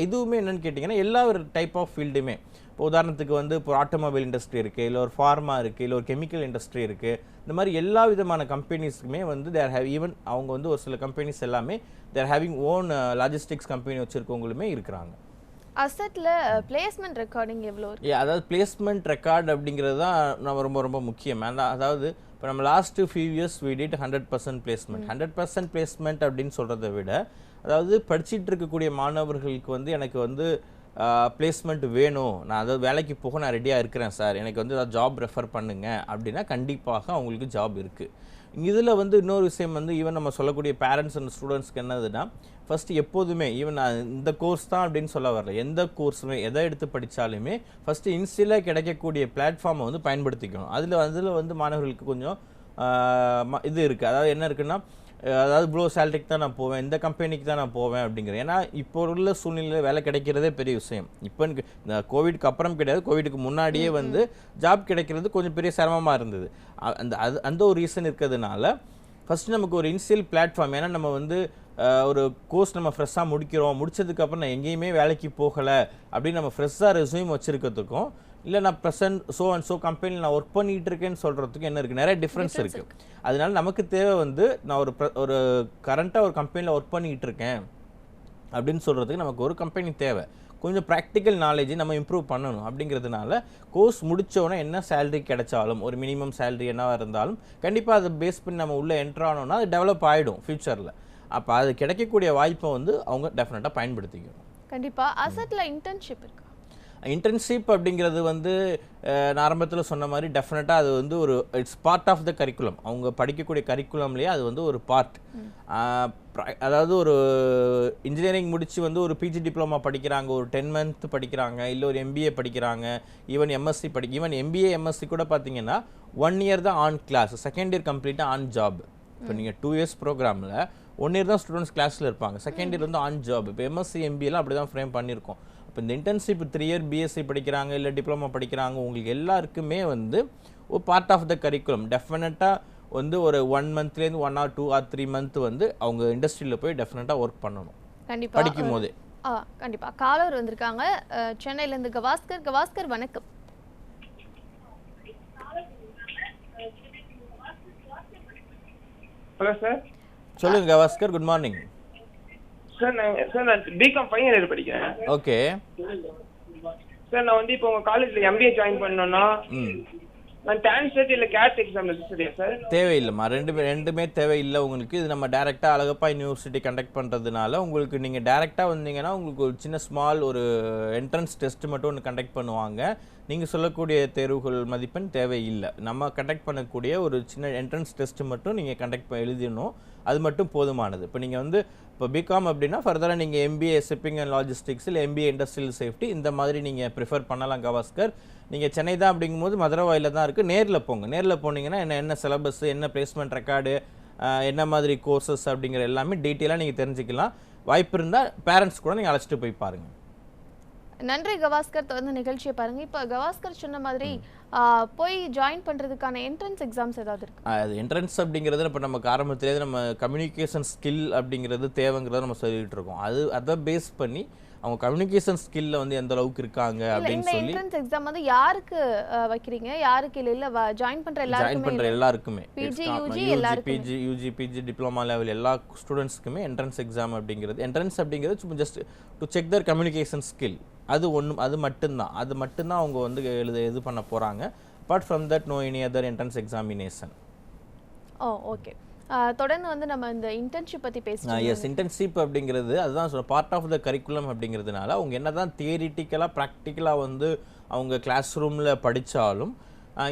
இதுவுமே என்னென்னு கேட்டிங்கன்னா, எல்லா ஒரு டைப் ஆஃப் ஃபீல்டுமே, இப்போ உதாரணத்துக்கு வந்து இப்போ ஆட்டோமொபைல் இண்டஸ்ட்ரி இருக்குது, இல்லை ஒரு ஃபார்மா இருக்குது, இல்லை ஒரு கெமிக்கல் இண்டஸ்ட்ரி இருக்குது, இந்த மாதிரி எல்லா விதமான கம்பெனிஸுக்குமே வந்து ஈவன் அவங்க வந்து ஒரு சில கம்பெனிஸ் எல்லாமே they're having own logistics company வச்சுருக்கவங்களுமே இருக்கிறாங்க. அசெட்ல பிளேஸ்மெண்ட் ரெக்கார்டிங் எவ்வளோ இருக்கு? அதாவது பிளேஸ்மெண்ட் ரெக்கார்டு அப்படிங்கிறது தான் நம்ம ரொம்ப ரொம்ப முக்கியம். அதாவது இப்போ நம்ம last few years we did 100% placement. 100% placement அப்படின்னு சொல்கிறத விட, அதாவது படிச்சுட்டு இருக்கக்கூடிய மாணவர்களுக்கு வந்து எனக்கு வந்து பிளேஸ்மெண்ட் வேணும், நான் அதாவது வேலைக்கு போக நான் ரெடியாக இருக்கிறேன் சார், எனக்கு வந்து ஏதாவது ஜாப் ரெஃபர் பண்ணுங்க அப்படின்னா கண்டிப்பாக அவங்களுக்கு ஜாப் இருக்குது. இதில் வந்து இன்னொரு விஷயம் வந்து ஈவன் நம்ம சொல்லக்கூடிய பேரண்ட்ஸ் அண்ட் ஸ்டூடெண்ட்ஸ்க்கு என்னதுன்னா, ஃபஸ்ட்டு எப்போதுமே ஈவன் இந்த கோர்ஸ் தான் அப்படின்னு சொல்ல வரல, எந்த கோர்ஸுமே எதை எடுத்து படித்தாலுமே ஃபஸ்ட்டு இன்ஸ்டிலாக கிடைக்கக்கூடிய பிளாட்ஃபார்மை வந்து பயன்படுத்திக்கணும். அதில் வந்து மாணவர்களுக்கு கொஞ்சம் இது இருக்குது. அதாவது என்ன இருக்குன்னா, அதாவது இவ்வளோ சேலரிக்கு தான் நான் போவேன், இந்த கம்பெனிக்கு தான் நான் போவேன் அப்படிங்கிறேன். ஏன்னா இப்போ உள்ள சூழ்நிலையில் வேலை கிடைக்கிறதே பெரிய விஷயம். இப்போ இந்த கோவிட்க்கு அப்புறம் கிடையாது, கோவிடுக்கு முன்னாடியே வந்து ஜாப் கிடைக்கிறது கொஞ்சம் பெரிய சிரமமாக இருந்தது. அந்த ஒரு ரீசன் இருக்கிறதுனால ஃபஸ்ட்டு நமக்கு ஒரு இன்சியல் பிளாட்ஃபார்ம், ஏன்னா நம்ம வந்து ஒரு கோர்ஸ் நம்ம ஃப்ரெஷ்ஷாக முடிச்சதுக்கப்புறம் நான் எங்கேயுமே வேலைக்கு போகலை அப்படின்னு நம்ம ஃப்ரெஷ்ஷாக ரெஸ்யூம் வச்சுருக்கிறதுக்கும், இல்லை நான் ப்ரெசன்ட் ஸோ கம்பெனியில் நான் ஒர்க் பண்ணிகிட்டு இருக்கேன்னு சொல்கிறதுக்கும் என்ன இருக்குது, நிறைய டிஃப்ரென்ஸ் இருக்குது. அதனால நமக்கு தேவை வந்து நான் ஒரு கரண்ட்டாக ஒரு கம்பெனியில் ஒர்க் பண்ணிகிட்டு இருக்கேன் அப்படின்னு சொல்கிறதுக்கு நமக்கு ஒரு கம்பெனி தேவை. கொஞ்சம் ப்ராக்டிக்கல் நாலேஜை நம்ம இம்ப்ரூவ் பண்ணணும். அப்படிங்கிறதுனால கோர்ஸ் முடித்தோடனே என்ன சேலரி கிடைச்சாலும், ஒரு மினிமம் சேலரி என்னவாக இருந்தாலும் கண்டிப்பாக அதை பேஸ் பண்ணி நம்ம உள்ளே என்ட்ரு ஆனோம்னா அது டெவலப் ஆகிடும் ஃப்யூச்சரில். அப்போ அது கிடைக்கக்கூடிய வாய்ப்பை வந்து அவங்க டெஃபினட்டாக பயன்படுத்திக்கணும். கண்டிப்பாக. அசெட்டில் இன்டர்ன்ஷிப் இருக்கா? இன்டர்ன்ஷிப் அப்படிங்கிறது வந்து நான் ஆரம்பத்தில் சொன்ன மாதிரி டெஃபினட்டாக அது வந்து ஒரு it's part of the curriculum. அவங்க படிக்கக்கூடிய கரிக்குலம்லேயே அது வந்து ஒரு பார்ட். அதாவது ஒரு இன்ஜினியரிங் முடித்து வந்து ஒரு பிஜி டிப்ளமா படிக்கிறாங்க, ஒரு 10 month படிக்கிறாங்க, இல்லை ஒரு எம்பிஏ படிக்கிறாங்க, even MSc even MBA MSc கூட பார்த்தீங்கன்னா 1 year தான் ஆன் கிளாஸ், செகண்ட் இயர் கம்ப்ளீட்டாக ஆன் ஜாப். இப்போ நீங்கள் 2 years ப்ரோக்ராமில் 1 year தான் ஸ்டூடெண்ட்ஸ் கிளாஸில் இருப்பாங்க, செகண்ட் இயர் வந்து ஆன் ஜாப். இப்போ எம்எஸ்சி எம்பிஏலாம் அப்படி தான் ஃப்ரேம் பண்ணியிருக்கோம். இப்போ இந்த இன்டர்ன்ஷிப் 3 year பிஎஸ்சி படிக்கிறாங்க, இல்லை டிப்ளமா படிக்கிறாங்க, உங்களுக்கு எல்லாருக்குமே வந்து ஒரு பார்ட் ஆஃப் த கரிக்குலம். டெஃபினட்டாக வந்து ஒரு 1 monthலேருந்து 1 or 2 or 3 month வந்து அவங்க இண்டஸ்ட்ரியில் போய் டெஃபினட்டாக ஒர்க் பண்ணணும் கண்டிப்பா படிக்கும் போதே. கண்டிப்பா காலர் வந்திருக்காங்க சென்னையிலேருந்து. கவாஸ்கர் வணக்கம். Hello sir. சொல்லுங்க கவாஸ்கர், குட் மார்னிங். சார் நான் பிகாம் ஃபைனல் இயர் படிக்கிறேன். ஓகே சார், நான் வந்து இப்போ உங்க காலேஜ்ல எம்பிஏ ஜாயின் பண்ணனும்னா நான் டிரான்ஸ்லேட் இல்ல கேட் எக்ஸாம் ரெஜிஸ்டரியா சார்? தேவையில்லைம்மா, ரெண்டுமே தேவையில்லை உங்களுக்கு. இது நம்ம டைரெக்டாக அழகப்பா யூனிவர்சிட்டி கண்டக்ட் பண்ணுறதுனால உங்களுக்கு நீங்கள் டைரெக்டாக வந்தீங்கன்னா உங்களுக்கு ஒரு சின்ன ஸ்மால் ஒரு என்ட்ரன்ஸ் டெஸ்ட் மட்டும் ஒன்று கண்டக்ட் பண்ணுவாங்க. நீங்கள் சொல்லக்கூடிய தேர்வுகள் மதிப்பெண் தேவையில்லை. நம்ம கண்டக்ட் பண்ணக்கூடிய ஒரு சின்ன என்ட்ரன்ஸ் டெஸ்ட்டு மட்டும் நீங்கள் கண்டக்ட் எழுதிடணும், அது மட்டும் போதுமானது. இப்போ நீங்கள் வந்து இப்போ பிகாம் அப்படின்னா ஃபர்தராக நீங்கள் எம்பிஏ ஷிப்பிங் அண்ட் லாஜிஸ்டிக்ஸ் இல்லை எம்பிஏ இண்டஸ்ட்ரியல் சேஃப்டி இந்த மாதிரி நீங்கள் ப்ரிஃபர் பண்ணலாம் கவாஸ்கர். நீங்கள் சென்னை தான் அப்படிங்கும்போது மதுரவாயில் தான் இருக்குது. நேரில் போங்க. நேரில் போனீங்கன்னா என்ன சிலபஸ், என்ன பிளேஸ்மெண்ட் ரெக்கார்டு, என்ன மாதிரி கோர்சஸ் அப்படிங்கிற எல்லாமே டீட்டெயிலாக நீங்கள் தெரிஞ்சுக்கலாம். வாய்ப்பு இருந்தால் பேரண்ட்ஸ் கூட நீங்கள் அழைச்சிட்டு போய் பாருங்கள். நன்றி கவாஸ்கர். தொடர்ந்து நிகழ்ச்சியை பாருங்க. இப்போ கவாஸ்கர் சொன்ன மாதிரி போய் ஜாயின் பண்றதுக்கான என்ட்ரன்ஸ் எக்ஸாம்ஸ் ஏதாவது இருக்கு? அது என்ட்ரன்ஸ் அப்படிங்கிறது இப்போ நமக்கு ஆரம்பத்திலேயே நம்ம கம்யூனிகேஷன் ஸ்கில் அப்படிங்கிறது தேவைங்கிறத நம்ம சொல்லிட்டு இருக்கோம். அதை பேஸ் பண்ணி அவங்க கம்யூனிகேஷன் ஸ்கில்ல வந்து எந்த அளவுக்கு இருக்காங்க அப்படின்னு சொல்லி என்ட்ரன்ஸ் எக்ஸாம் வந்து யாருக்கு வைக்கிறீங்க, யாருக்கு இல்ல ஜாயின் பண்ற எல்லாருக்குமே PG UG PG diploma level எல்லா ஸ்டூடெண்ட்ஸ்க்குமே என்ட்ரன்ஸ் எக்ஸாம் அப்படிங்கிறது சும்மா just to check their communication skill. அது மட்டும்தான் அவங்க வந்து இது பண்ண போறாங்க. Apart from that no any other entrance examination. Okay. தொடர்ந்து வந்து நம்ம இந்த இன்டர்ன்ஷிப் பத்தி பேசலாம். எஸ், இன்டர்ன்ஷிப் அப்படிங்கிறது அதுதான் சொல்ற பார்ட் ஆஃப் த கரிக்குலம் அப்படிங்கிறதுனால அவங்க என்னதான் தியரிட்டிக்கலாக ப்ராக்டிக்கலாக வந்து அவங்க கிளாஸ் ரூமில் படித்தாலும்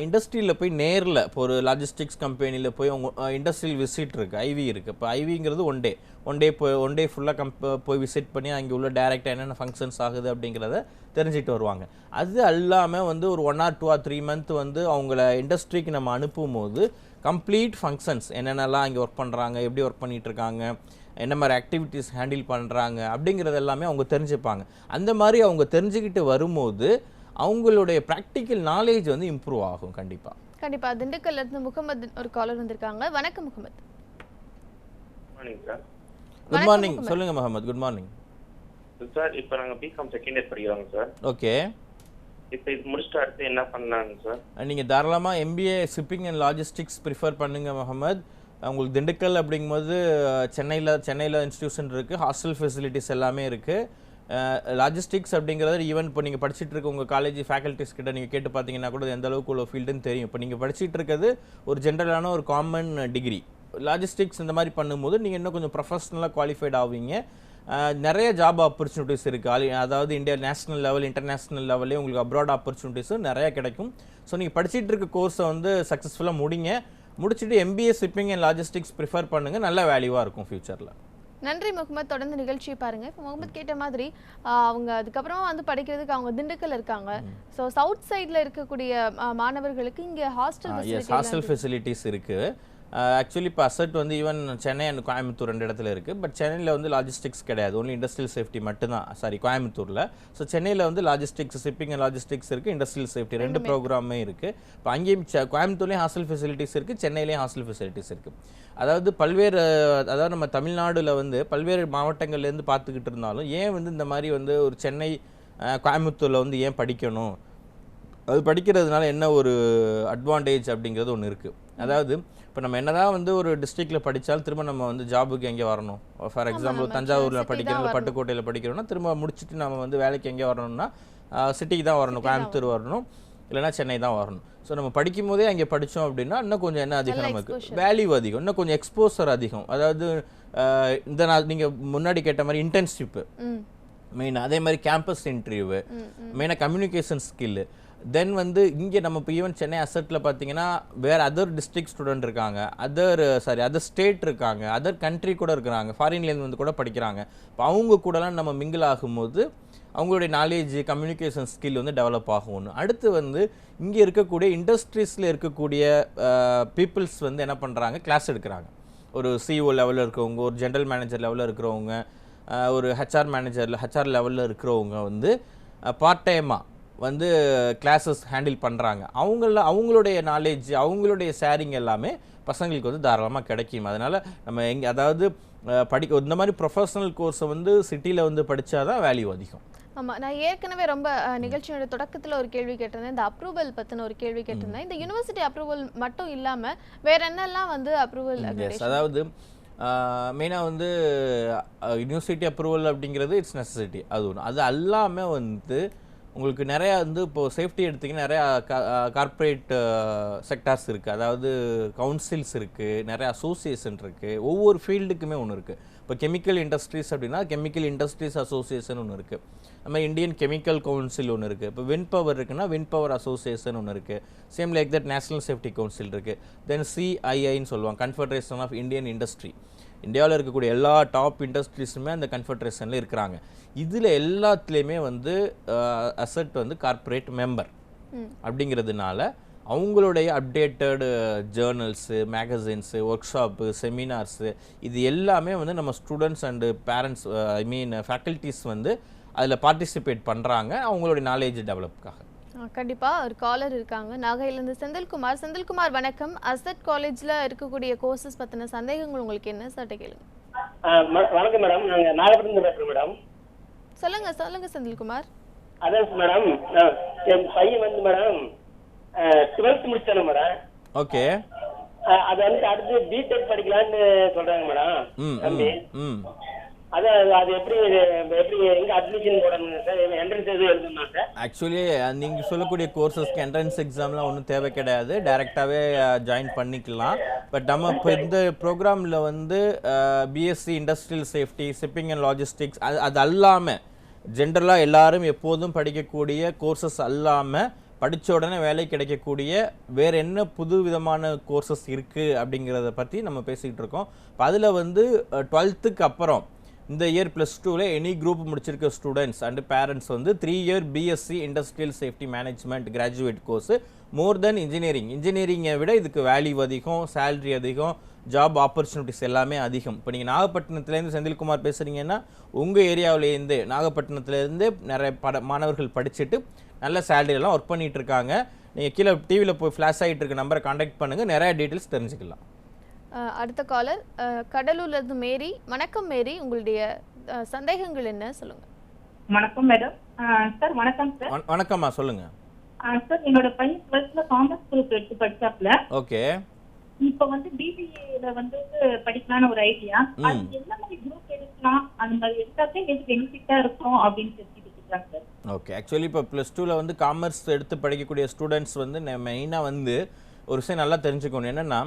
இண்டஸ்ட்ரியில் போய் நேரில் இப்போ ஒரு லாஜிஸ்டிக்ஸ் கம்பெனியில் போய் அவங்க இண்டஸ்ட்ரியல் விசிட் இருக்குது, ஐவி இருக்குது. இப்போ ஐவிங்கிறது ஒன் டே ஃபுல்லாக போய் விசிட் பண்ணி அங்கே உள்ள டேரெக்டாக என்னென்ன ஃபங்க்ஷன்ஸ் ஆகுது அப்படிங்கிறத தெரிஞ்சுட்டு வருவாங்க. அது அல்லாமல் வந்து ஒரு 1 or 2 or 3 month வந்து அவங்கள இண்டஸ்ட்ரிக்கு நம்ம அனுப்பும் போது கம்ப்ளீட் ஃபங்க்ஷன்ஸ் என்னென்னலாம் இங்கே ஒர்க் பண்ணுறாங்க, எப்படி ஒர்க் பண்ணிகிட்ருக்காங்க, என்ன மாதிரி ஆக்டிவிட்டீஸ் ஹேண்டில் பண்ணுறாங்க அப்படிங்கிறது எல்லாமே அவங்க தெரிஞ்சுப்பாங்க. அந்த மாதிரி அவங்க தெரிஞ்சுக்கிட்டு வரும்போது அவங்களுடைய ப்ராக்டிக்கல் நாலேஜ் வந்து இம்ப்ரூவ் ஆகும். கண்டிப்பாக. திண்டுக்கல்ல இருந்து முகமது ஒரு காலர் வந்திருக்காங்க. வணக்கம் முகமது. Good morning. சொல்லுங்க முகமது. Good morning sir. இப்போ நாங்கள் பிகாம் செகண்ட் இயர் படிக்கிறோங்க சார். ஓகே. இப்போ இது முடிச்சுட்டு அடுத்து என்ன பண்ணலாங்க சார்? நீங்கள் தாராளமாக MBA shipping and logistics prefer பண்ணுங்கள் முகமது. உங்களுக்கு திண்டுக்கல் அப்படிங்கும்போது சென்னையில் இன்ஸ்டியூஷன் இருக்குது, ஹாஸ்டல் ஃபெசிலிட்டிஸ் எல்லாமே இருக்குது. லாஜிஸ்டிக்ஸ் அப்படிங்கிறது ஈவன் இப்போ நீங்கள் படிச்சுட்டு இருக்க உங்கள் காலேஜ் ஃபேக்கல்ட்டிஸ் கிட்ட நீங்கள் கேட்டு பார்த்தீங்கன்னா கூட எந்த அளவுக்கு உள்ள ஃபீல்டுன்னு தெரியும். இப்போ நீங்கள் படிச்சுட்டு இருக்கிறது ஒரு ஜென்ரலான ஒரு காமன் டிகிரி. லாஜிஸ்டிக்ஸ் இந்த மாதிரி பண்ணும்போது நீங்கள் இன்னும் கொஞ்சம் ப்ரொஃபஷ்னலாக குவாலிஃபைட் ஆவீங்க. நிறைய ஜாப் ஆப்பர்ச்சுனிட்டிஸ் இருக்குது. அதாவது இந்தியா நேஷனல் லெவல் இன்டர்நேஷ்னல் லெவல்லே உங்களுக்கு அப்ராட் ஆப்பர்ச்சுனிட்டிஸும் நிறைய கிடைக்கும். ஸோ நீங்கள் படிச்சுட்டு இருக்க கோர்ஸை வந்து சக்ஸஸ்ஃபுல்லாக முடிச்சுட்டு MBA shipping and logistics prefer பண்ணுங்கள். நல்ல வேல்யூவாக இருக்கும் ஃபியூச்சரில். நன்றி முகமது. தொடர்ந்து நிகழ்ச்சியை பாருங்க. இப்போ முகமது கேட்ட மாதிரி அவங்க அதுக்கப்புறம் வந்து படிக்கிறதுக்கு அவங்க திண்டுக்கல் இருக்காங்க. ஸோ சவுத் சைடில் இருக்கக்கூடிய மாணவர்களுக்கு இங்கே ஹாஸ்டல் ஃபெசிலிட்டிஸ் இருக்குது. ஆக்சுவலி இப்போ அசட் வந்து ஈவன் சென்னை அண்ட் கோயம்புத்தூர் 2 இடத்துல இருக்குது. பட் சென்னையில் வந்து லாஜிஸ்டிக்ஸ் கிடையாது, ஒன்லி இண்டஸ்ட்ரியல் சேஃப்டி மட்டும்தான். கோயம்புத்தூரில். ஸோ சென்னையில் வந்து லாஜிஸ்டிக்ஸ் ஷிப்பிங் அண்ட் லாஜிஸ்டிக்ஸ் இருக்குது, இண்டஸ்ட்ரியல் சேஃப்டி 2 ப்ரோக்ராமே இருக்குது. இப்போ அங்கேயும் கோயம்புத்தூர்லேயும் ஹாஸ்டல் ஃபெசிலிட்டிஸ் இருக்குது, சென்னையிலேயும் ஹாஸ்டல் ஃபெசிலிட்டிஸ் இருக்குது. அதாவது நம்ம தமிழ்நாடுல வந்து பல்வேறு மாவட்டங்கள்லேருந்து பார்த்துக்கிட்டு இருந்தாலும் ஏன் வந்து இந்த மாதிரி வந்து ஒரு சென்னை கோயம்புத்தூரில் வந்து ஏன் படிக்கணும், அது படிக்கிறதுனால என்ன ஒரு அட்வான்டேஜ் அப்படிங்கிறது ஒன்று இருக்குது. அதாவது இப்போ நம்ம என்னதான் வந்து ஒரு டிஸ்ட்ரிக்டில் படித்தாலும் திரும்ப நம்ம வந்து ஜாபுக்கு எங்கே வரணும். ஃபார் எக்ஸாம்பிள் தஞ்சாவூரில் படிக்கிறோம், இல்லை பட்டுக்கோட்டையில் படிக்கிறோம்னா திரும்ப முடிச்சுட்டு நம்ம வந்து வேலைக்கு எங்கே வரணும்னா சிட்டிக்கு தான் வரணும், கோயம்புத்தூர் வரணும், இல்லைனா சென்னை தான் வரணும். ஸோ நம்ம படிக்கும் போதே அங்கே படித்தோம் அப்படின்னா இன்னும் கொஞ்சம் என்ன அதிகம், நமக்கு வேல்யூ அதிகம், இன்னும் கொஞ்சம் எக்ஸ்போசர் அதிகம். அதாவது நீங்கள் முன்னாடி கேட்ட மாதிரி இன்டர்ன்ஷிப்பு மெயினாக. அதே மாதிரி கேம்பஸ் இன்டர்வியூ, மெயினாக கம்யூனிகேஷன் ஸ்கில்லு. தென் வந்து இங்கே நம்ம இப்போ ஈவன் சென்னை அசட்டில் பார்த்தீங்கன்னா வேறு அதர் டிஸ்ட்ரிக்ட் ஸ்டூடெண்ட் இருக்காங்க, அதர் ஸ்டேட் இருக்காங்க, அதர் கண்ட்ரி கூட இருக்கிறாங்க, ஃபாரின்லேருந்து வந்து கூட படிக்கிறாங்க. இப்போ அவங்க கூடலாம் நம்ம மிங்கிள் ஆகும்போது அவங்களுடைய நாலேஜ், கம்யூனிகேஷன் ஸ்கில் வந்து டெவலப் ஆகும். அடுத்து வந்து இங்கே இருக்கக்கூடிய இண்டஸ்ட்ரீஸில் இருக்கக்கூடிய பீப்புள்ஸ் வந்து என்ன பண்ணுறாங்க, கிளாஸ் எடுக்கிறாங்க. ஒரு சிஓ லெவலில் இருக்கிறவங்க, ஒரு ஜென்ரல் மேனேஜர் லெவலில் இருக்கிறவங்க, ஒரு ஹெச்ஆர் லெவலில் இருக்கிறவங்க வந்து பார்ட் டைமாக வந்து கிளாஸஸ் ஹேண்டில் பண்ணுறாங்க. அவங்களுடைய நாலேஜ், அவங்களுடைய ஷேரிங் எல்லாமே பசங்களுக்கு வந்து தாராளமாக கிடைக்கும். அதனால் நம்ம அதாவது இந்த மாதிரி ப்ரொஃபஷனல் கோர்ஸை வந்து சிட்டியில் வந்து படித்தாதான் வேல்யூ அதிகம். ஆமாம், நான் ஏற்கனவே ரொம்ப நிகழ்ச்சியோட தொடக்கத்தில் ஒரு கேள்வி கேட்டிருந்தேன், இந்த அப்ரூவல் பற்றின ஒரு கேள்வி கேட்டிருந்தேன். இந்த யூனிவர்சிட்டி அப்ரூவல் மட்டும் இல்லாமல் வேற என்னெல்லாம் வந்து அப்ரூவல்? அதாவது மெயினாக வந்து யூனிவர்சிட்டி அப்ரூவல் அப்படிங்கிறது இட்ஸ் நெசசிட்டி, அது ஒன்று. அது எல்லாமே வந்து உங்களுக்கு நிறையா வந்து இப்போது சேஃப்டி எடுத்திங்கன்னா நிறையா கார்ப்பரேட் செக்டார்ஸ் இருக்குது, அதாவது கவுன்சில்ஸ் இருக்குது, நிறையா அசோசியேஷன் இருக்குது, ஒவ்வொரு ஃபீல்டுக்குமே ஒன்று இருக்குது. இப்போ கெமிக்கல் இண்டஸ்ட்ரீஸ் அப்படின்னா கெமிக்கல் இண்டஸ்ட்ரீஸ் அசோசியேஷன் ஒன்று இருக்குது, நம்ம இந்தியன் கெமிக்கல் கவுன்சில் ஒன்று இருக்குது. இப்போ வின் பவர் இருக்குன்னா வின் பவர் அசோசியேஷன் ஒன்று இருக்குது. Same like that national safety council இருக்குது. தென் சிஐஐன்னு சொல்லுவாங்க, கன்ஃபெடரேஷன் ஆஃப் இந்தியன் இண்டஸ்ட்ரி. இந்தியாவில் இருக்கக்கூடிய எல்லா டாப் இண்டஸ்ட்ரீஸுமே அந்த கன்ஃபெடரேஷனில் இருக்கிறாங்க. இதில் எல்லாத்துலேயுமே வந்து அசட் வந்து கார்ப்பரேட் மெம்பர் அப்படிங்கிறதுனால அவங்களுடைய updated journals, magazines, work shop, seminars, இது எல்லாமே வந்து நம்ம ஸ்டூடெண்ட்ஸ் அண்டு பேரண்ட்ஸ் ஃபேக்கல்ட்டிஸ் வந்து அதில் பார்ட்டிசிபேட் பண்ணுறாங்க அவங்களுடைய நாலேஜ் டெவலப்காக. கண்டிப்பாக ஒரு காலர் இருக்காங்க, நாகையிலேருந்து செந்தில்குமார். செந்தில்குமார் வணக்கம். அசட் காலேஜில் இருக்கக்கூடிய கோர்சஸ் பற்றின சந்தேகங்கள் உங்களுக்கு என்ன சார் கேளுங்க. வணக்கம் மேடம், நாங்கள் நாகப்பட்டினம் பேசுகிறோம் மேடம். சொல்லுங்க செந்தில்குமார். அதான் மேடம், என் பையன் வந்து மேடம் 12th முடிச்சானு மேடம். ஓகே. அது வந்து அடுத்து பிடெக் படிக்கலான்னு சொல்றாங்க மேடம் தம்பி. அது எப்படி எங்க அட்மிஷன் போடணும் சார்? என்ட்ரன்ஸ் எதுவும் எழுதணுமா சார்? ஆக்சுவலி நீங்கள் சொல்லக்கூடிய கோர்சஸ்க்கு என்ட்ரன்ஸ் எக்ஸாம்லாம் ஒன்றும் தேவை கிடையாது, டைரெக்டாகவே ஜாயின் பண்ணிக்கலாம். பட் நம்ம இப்போ இந்த ப்ரோக்ராமில் வந்து BSc industrial safety, shipping and logistics, அது அல்லாமல் ஜென்ரலாக எல்லாரும் எப்போதும் படிக்கக்கூடிய கோர்சஸ் அல்லாமல் படித்த உடனே வேலை கிடைக்கக்கூடிய வேறு என்ன புது விதமான கோர்சஸ் இருக்குது அப்படிங்கிறத பற்றி நம்ம பேசிக்கிட்டு இருக்கோம். இப்போ அதில் வந்து 12th அப்புறம் இந்த இயர் +2ல எனி குரூப் முடிச்சிருக்க ஸ்டூடெண்ட்ஸ் அண்ட் பேரண்ட்ஸ் வந்து 3 year BSc industrial safety management graduate course more than இன்ஜினியரிங்கை விட இதுக்கு வேல்யூ அதிகம், சேலரி அதிகம், ஜாப் ஆப்பர்ச்சுனிட்டிஸ் எல்லாமே அதிகம். இப்போ நீங்கள் நாகப்பட்டினத்துலேருந்து செந்தில்குமார் பேசுகிறீங்கன்னா உங்கள் ஏரியாவிலேருந்து நாகப்பட்டினத்துலேருந்து நிறைய மாணவர்கள் படிச்சுட்டு நல்ல சேலரியெல்லாம் ஒர்க் பண்ணிகிட்டு இருக்காங்க. நீங்கள் கீழே டிவியில் போய் ஃப்ளாஷ் ஆகிட்டு இருக்க நம்பரை கான்டாக்ட் பண்ணுங்கள், நிறைய டீட்டெயில்ஸ் தெரிஞ்சுக்கலாம். அடுத்த காலர் கடலூர்லேருந்து மேரி. வணக்கம் மேரி, உங்களுடைய சந்தேகங்கள் என்ன சொல்லுங்க. வணக்கம் மேடம். சார் வணக்கம் சார். வணக்கம்மா, சொல்லுங்க சார். என்னோட பையன் 12th காமர்ஸ் குரூப் எடுத்து படிச்சாப்ல. ஓகே. இப்போ வந்து பிபிஏல வந்து படிக்கலாம்னு ஒரு ஐடியா. அது என்ன மாதிரி குரூப் எடுக்கலாம், அந்த மாதிரி எடுத்தாலே எது பெனிஃபிட்டா இருக்கும் அப்படின்னு தெரிஞ்சுக்கிட்டு இருக்காங்க சார். ஓகே. ஆக்சுவலி இப்போ +2ல வந்து காமர்ஸ் எடுத்து படிக்கக்கூடிய ஸ்டூடெண்ட்ஸ் வந்து மெயினாக வந்து ஒரு விஷயம் நல்லா தெரிஞ்சுக்கணும். என்னென்னா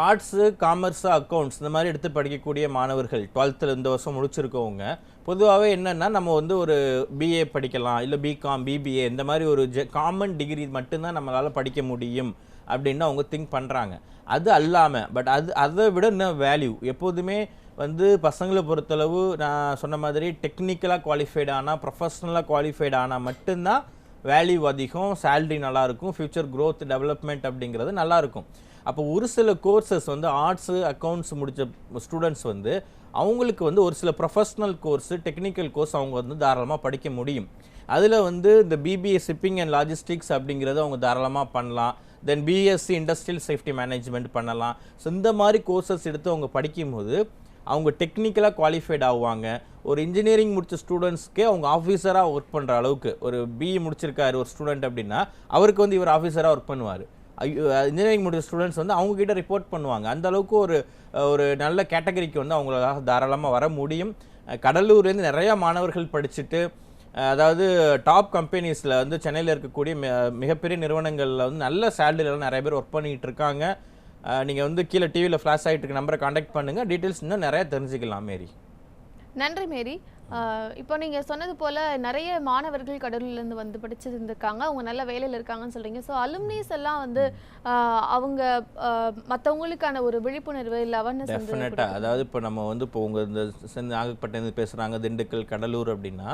ஆர்ட்ஸு, காமர்ஸு, அக்கௌண்ட்ஸ் இந்த மாதிரி எடுத்து படிக்கக்கூடிய மாணவர்கள் 12th இந்த வருஷம் முடிச்சிருக்கவங்க பொதுவாகவே என்னென்னா நம்ம வந்து ஒரு பிஏ படிக்கலாம், இல்லை பிகாம், பிபிஏ இந்த மாதிரி ஒரு காமன் டிகிரி மட்டும்தான் நம்மளால் படிக்க முடியும் அப்படின்னு அவங்க திங்க் பண்ணுறாங்க. அது அல்லாமல் பட் அதை விட இன்னும் வேல்யூ எப்போதுமே வந்து பசங்களை பொறுத்தளவு நான் சொன்ன மாதிரி டெக்னிக்கலாக குவாலிஃபைடு ஆனால், ப்ரொஃபஷ்னலாக குவாலிஃபைடு ஆனால் மட்டும்தான் வேல்யூ அதிகம், சேலரி நல்லாயிருக்கும், ஃப்யூச்சர் க்ரோத் டெவலப்மெண்ட் அப்படிங்கிறது நல்லாயிருக்கும். அப்போ ஒரு சில கோர்சஸ் வந்து ஆர்ட்ஸு, அக்கௌண்ட்ஸ் முடித்த ஸ்டூடெண்ட்ஸ் வந்து அவங்களுக்கு வந்து ஒரு சில ப்ரொஃபஷ்னல் கோர்ஸு, டெக்னிக்கல் கோர்ஸ் அவங்க வந்து தாராளமாக படிக்க முடியும். அதில் வந்து இந்த பிபிஏ ஷிப்பிங் அண்ட் லாஜிஸ்டிக்ஸ் அப்படிங்கிறத அவங்க தாராளமாக பண்ணலாம். தென் பிஎஸ்சி இண்டஸ்ட்ரியல் சேஃப்டி மேனேஜ்மெண்ட் பண்ணலாம். ஸோ இந்த மாதிரி கோர்சஸ் எடுத்து அவங்க படிக்கும்போது அவங்க டெக்னிக்கலாக குவாலிஃபைட் ஆகுவாங்க. ஒரு இன்ஜினியரிங் முடித்த ஸ்டூடெண்ட்ஸ்க்கே அவங்க ஆஃபீஸராக ஒர்க் பண்ணுற அளவுக்கு, ஒரு பிஇ முடிச்சிருக்காரு ஒரு ஸ்டூடெண்ட் அப்படின்னா அவருக்கு வந்து இவர் ஆஃபீஸராக ஒர்க் பண்ணுவார். இன்ஜினியரிங் முடித்த ஸ்டூடெண்ட்ஸ் வந்து அவங்கக்கிட்ட ரிப்போர்ட் பண்ணுவாங்க. அந்த அளவுக்கு ஒரு நல்ல கேட்டகரிக்கு வந்து அவங்களால தாராளமாக வர முடியும். கடலூர்லேருந்து நிறையா மாணவர்கள் படிச்சுட்டு, அதாவது டாப் கம்பெனிஸில் வந்து சென்னையில் இருக்கக்கூடிய மிகப்பெரிய நிறுவனங்களில் வந்து நல்ல சேலரியில் நிறைய பேர் ஒர்க் பண்ணிகிட்டு இருக்காங்க. நீங்கள் வந்து கீழே டிவியில் ஃப்ளாஷ் ஆகிட்டு இருக்க நம்பரை காண்டாக்ட் பண்ணுங்கள், டீட்டெயில்ஸ் இன்னும் நிறையா தெரிஞ்சுக்கலாம். மேரி, நன்றி மேரி. இப்போ நீங்க சொன்னது போல நிறைய மாணவர்கள் கடலூர்ல இருந்து வந்து படிச்சுட்டு இருந்திருக்காங்க, அவங்க நல்ல வேலையில இருக்காங்கன்னு சொல்றீங்க. ஸோ அலுமினிஸ் எல்லாம் வந்து அவங்க மற்றவங்களுக்கான ஒரு விழிப்புணர்வு இல்லை அவேர்னஸ் வந்து டெஃபினட்டா. அதாவது இப்போ நம்ம வந்து இப்போ உங்க இந்த நாகப்பட்டினம் பேசுறாங்க, திண்டுக்கல், கடலூர் அப்படின்னா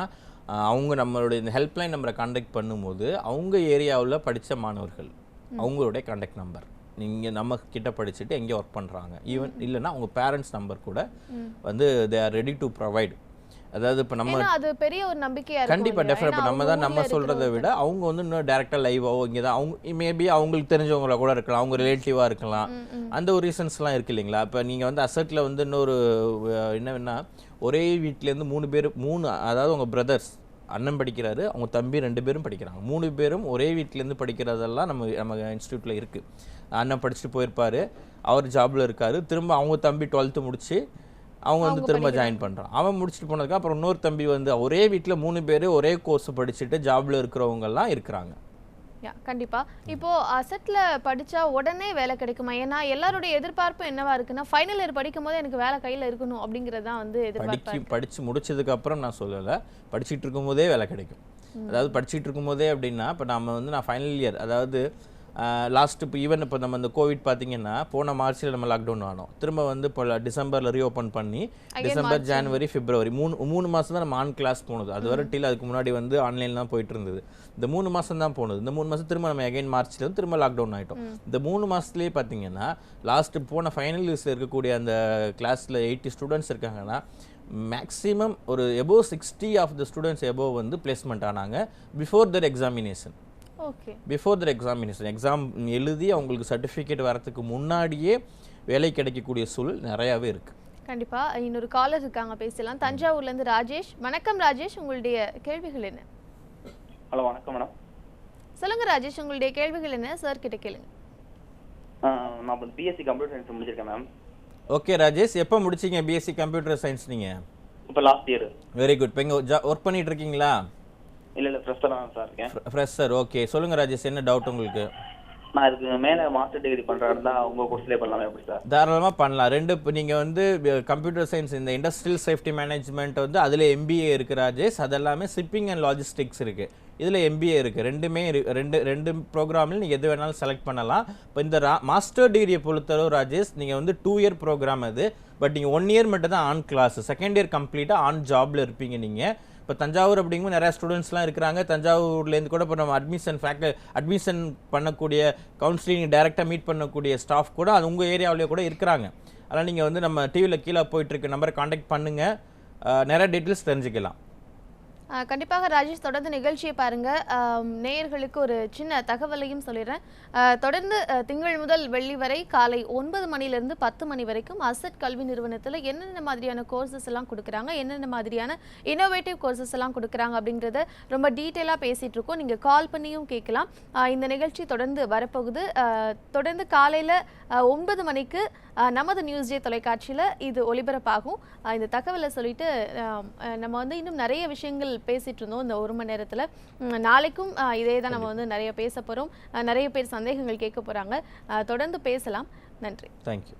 அவங்க நம்மளுடைய இந்த ஹெல்ப்லைன் நம்பரை கான்டாக்ட் பண்ணும்போது அவங்க ஏரியாவில் படித்த மாணவர்கள் அவங்களுடைய கான்டாக்ட் நம்பர் நீங்கள் நம்ம கிட்ட படிச்சுட்டு எங்கே ஒர்க் பண்ணுறாங்க, ஈவன் இல்லைன்னா அவங்க பேரண்ட்ஸ் நம்பர் கூட வந்து they are ready to provide. அதாவது இப்போ நம்ம அது பெரிய ஒரு நம்பிக்கையா இருக்கு. கண்டிப்பாக டெஃபினட் நம்ம சொல்கிறத விட அவங்க வந்து இன்னும் டேரெக்டாக லைவாவோ இங்கே தான் அவங்க மேபி அவங்களுக்கு தெரிஞ்சவங்கள கூட இருக்கலாம், அவங்க ரிலேட்டிவாக இருக்கலாம், அந்த ஒரு ரீசன்ஸ்லாம் இருக்குது இல்லைங்களா. இப்போ நீங்கள் வந்து அசட்டில் வந்து இன்னொரு என்னன்னா ஒரே வீட்டிலேருந்து 3 பேர் அதாவது உங்கள் பிரதர்ஸ் அண்ணன் படிக்கிறாரு, அவங்க தம்பி 2 பேரும் படிக்கிறாங்க, 3 பேரும் ஒரே வீட்டிலேருந்து படிக்கிறதெல்லாம் நம்ம இன்ஸ்டியூட்டில் இருக்குது. அண்ணன் படிச்சுட்டு போயிருப்பார், அவர் ஜாபில் இருக்கார், திரும்ப அவங்க தம்பி 12th முடிச்சு அவங்க வந்து திரும்ப ஜாயின் பண்ணுறான். அவன் முடிச்சுட்டு போனதுக்கு அப்புறம் இன்னொரு தம்பி வந்து ஒரே வீட்டில் 3 பேர் ஒரே கோர்ஸ் படிச்சுட்டு ஜாபில் இருக்கிறவங்கெல்லாம் இருக்கிறாங்க. கண்டிப்பா. இப்போ அசெட்ல படிச்சா உடனே வேலை கிடைக்குமா? ஏன்னா எல்லாருடைய எதிர்பார்ப்பு என்னவா இருக்குன்னா ஃபைனல் இயர் படிக்கும் போது எனக்கு வேலை கையில இருக்கணும் அப்படிங்கறதா வந்து எதிர்பார்ப்பு. படிச்சு முடிச்சதுக்கு அப்புறம் நான் சொல்லல, படிச்சிட்டு இருக்கும்போதே வேலை கிடைக்கும். அதாவது படிச்சிட்டு இருக்கும்போதே அப்படின்னா இப்போ நான் ஃபைனல் இயர், அதாவது லாஸ்ட் இப்போ ஈவன் இப்போ நம்ம இந்த கோவிட் பார்த்தீங்கன்னா போன மார்ச்சில் நம்ம லாக்டவுன் ஆனோம், திரும்ப வந்து இப்போ டிசம்பரில் ரீஓப்பன் பண்ணி டிசம்பர், ஜனவரி, பிப்ரவரி 3 மாதம் தான் நம்ம ஆன் கிளாஸ் போனது. அது வரை அதுக்கு முன்னாடி வந்து ஆன்லைன் தான் போயிட்டு இருந்தது. இந்த 3 மாதம் தான் போனது. இந்த 3 மாதம் திரும்ப நம்ம அகைன் மார்ச்சில் வந்து திரும்ப லாக்டவுன் ஆகிட்டோம். இந்த 3 மாதத்துலேயே பார்த்தீங்கன்னா லாஸ்ட்டு போன ஃபைனல் இயர்ஸில் இருக்கக்கூடிய அந்த கிளாஸில் 80 ஸ்டூடெண்ட்ஸ் இருக்காங்கன்னா மேக்ஸிமம் ஒரு above 60 of the students above வந்து பிளேஸ்மெண்ட் ஆனாங்க before their examination. Before their examination, exam எழுதி அவங்களுக்கு சர்டிஃபிகேட் வரதுக்கு முன்னாடியே வேலை கிடைக்கக்கூடிய சூழல் நிறையாவே இருக்கு. கண்டிப்பா. இன்னொரு காலர் இருக்காங்க, பேசலாம். தஞ்சாவூர்ல இருந்து ராஜேஷ். வணக்கம் ராஜேஷ், உங்களுடைய கேள்விகள் என்ன? ஹலோ, வணக்கம் மேடம். சொல்லுங்க ராஜேஷ், உங்களுடைய கேள்விகள் என்ன? சார் கிட்ட கேளுங்க. நான் பிஎஸ்சி கம்ப்யூட்டர் சயின்ஸ் முடிச்சிருக்கேன் மேம். ஓகே ராஜேஷ், எப்போ முடிச்சீங்க பிஎஸ்சி கம்ப்யூட்டர் சயின்ஸ் நீங்க? இப்போ லாஸ்ட் இயர். Very good. இப்போ இங்கே ஒர்க் பண்ணிட்டு இருக்கீங்களா? இல்ல ஃப்ரெஷர் தான் சார் இருக்கேன். ஃப்ரெஷர். ஓகே, சொல்லுங்க ராஜேஷ், என்ன டவுட் உங்களுக்கு? நான் இதுக்கு மேலே மாஸ்டர் டிகிரி பண்ணுறதா இருந்தால் உங்க கோர்ஸ்லேயே பண்ணலாமா எப்படி சார்? தாராளமாக பண்ணலாம். நீங்கள் வந்து கம்ப்யூட்டர் சயின்ஸ் இந்த இண்டஸ்ட்ரியல் சேஃப்டி மேனேஜ்மெண்ட் வந்து அதில் எம்பிஏ இருக்குது ராஜேஷ், அதெல்லாமே ஷிப்பிங் அண்ட் லாஜிஸ்டிக்ஸ் இருக்குது, இதில் எம்பிஏ இருக்குது. ரெண்டுமே ரெண்டு ப்ரோக்ராமில் நீங்கள் எது வேணாலும் செலக்ட் பண்ணலாம். இப்போ இந்த மாஸ்டர் டிகிரியை பொறுத்தளவு ராஜேஷ் நீங்கள் வந்து 2 இயர் ப்ரோக்ராம் அது. பட் நீங்கள் 1 இயர் மட்டும் தான் ஆன் கிளாஸ், செகண்ட் இயர் கம்ப்ளீட்டாக ஆன் ஜாபில் இருப்பீங்க நீங்கள். இப்போ தஞ்சாவூர் அப்படிங்கும்போது நிறையா ஸ்டூடெண்ட்ஸ்லாம் இருக்கிறாங்க. தஞ்சாவூர்லேருந்து கூட இப்போ நம்ம அட்மிஷன் பண்ணக்கூடிய கவுன்சிலிங் டைரெக்டாக மீட் பண்ணக்கூடிய ஸ்டாஃப் கூட அது உங்கள் ஏரியாவிலேயே கூட இருக்கிறாங்க. அதனால் நீங்கள் வந்து நம்ம டிவியில் கீழே போயிட்டுருக்க நம்பரை காண்டாக்ட் பண்ணுங்கள், நிறைய டீட்டெயில்ஸ் தெரிஞ்சுக்கலாம். கண்டிப்பாக ராஜேஷ், தொடர்ந்து நிகழ்ச்சியை பாருங்க. நேயர்களுக்கு ஒரு சின்ன தகவலையும் சொல்லிடுறேன். தொடர்ந்து திங்கள் முதல் வெள்ளி வரை காலை 9 மணிலிருந்து 10 மணி வரைக்கும் அசட் கல்வி நிறுவனத்தில் என்னென்ன மாதிரியான கோர்சஸ் எல்லாம் கொடுக்குறாங்க, என்னென்ன மாதிரியான இன்னோவேட்டிவ் கோர்சஸ் எல்லாம் கொடுக்குறாங்க அப்படிங்கிறத ரொம்ப டீட்டெயிலாக பேசிகிட்டு இருக்கோம். நீங்கள் கால் பண்ணியும் கேட்கலாம். இந்த நிகழ்ச்சி தொடர்ந்து வரப்போகுது. தொடர்ந்து காலையில் 9 மணிக்கு நமது நியூஸ் டே தொலைக்காட்சியில் இது ஒளிபரப்பாகும். இந்த தகவலை சொல்லிட்டு நம்ம வந்து இன்னும் நிறைய விஷயங்கள் பேசிட்டு இருந்தோம் இந்த 1 மணி நேரத்தில். நாளைக்கும் இதே தான் நம்ம வந்து நிறைய பேச போகிறோம். நிறைய பேர் சந்தேகங்கள் கேட்க போகிறாங்க. தொடர்ந்து பேசலாம். நன்றி. தேங்க்யூ.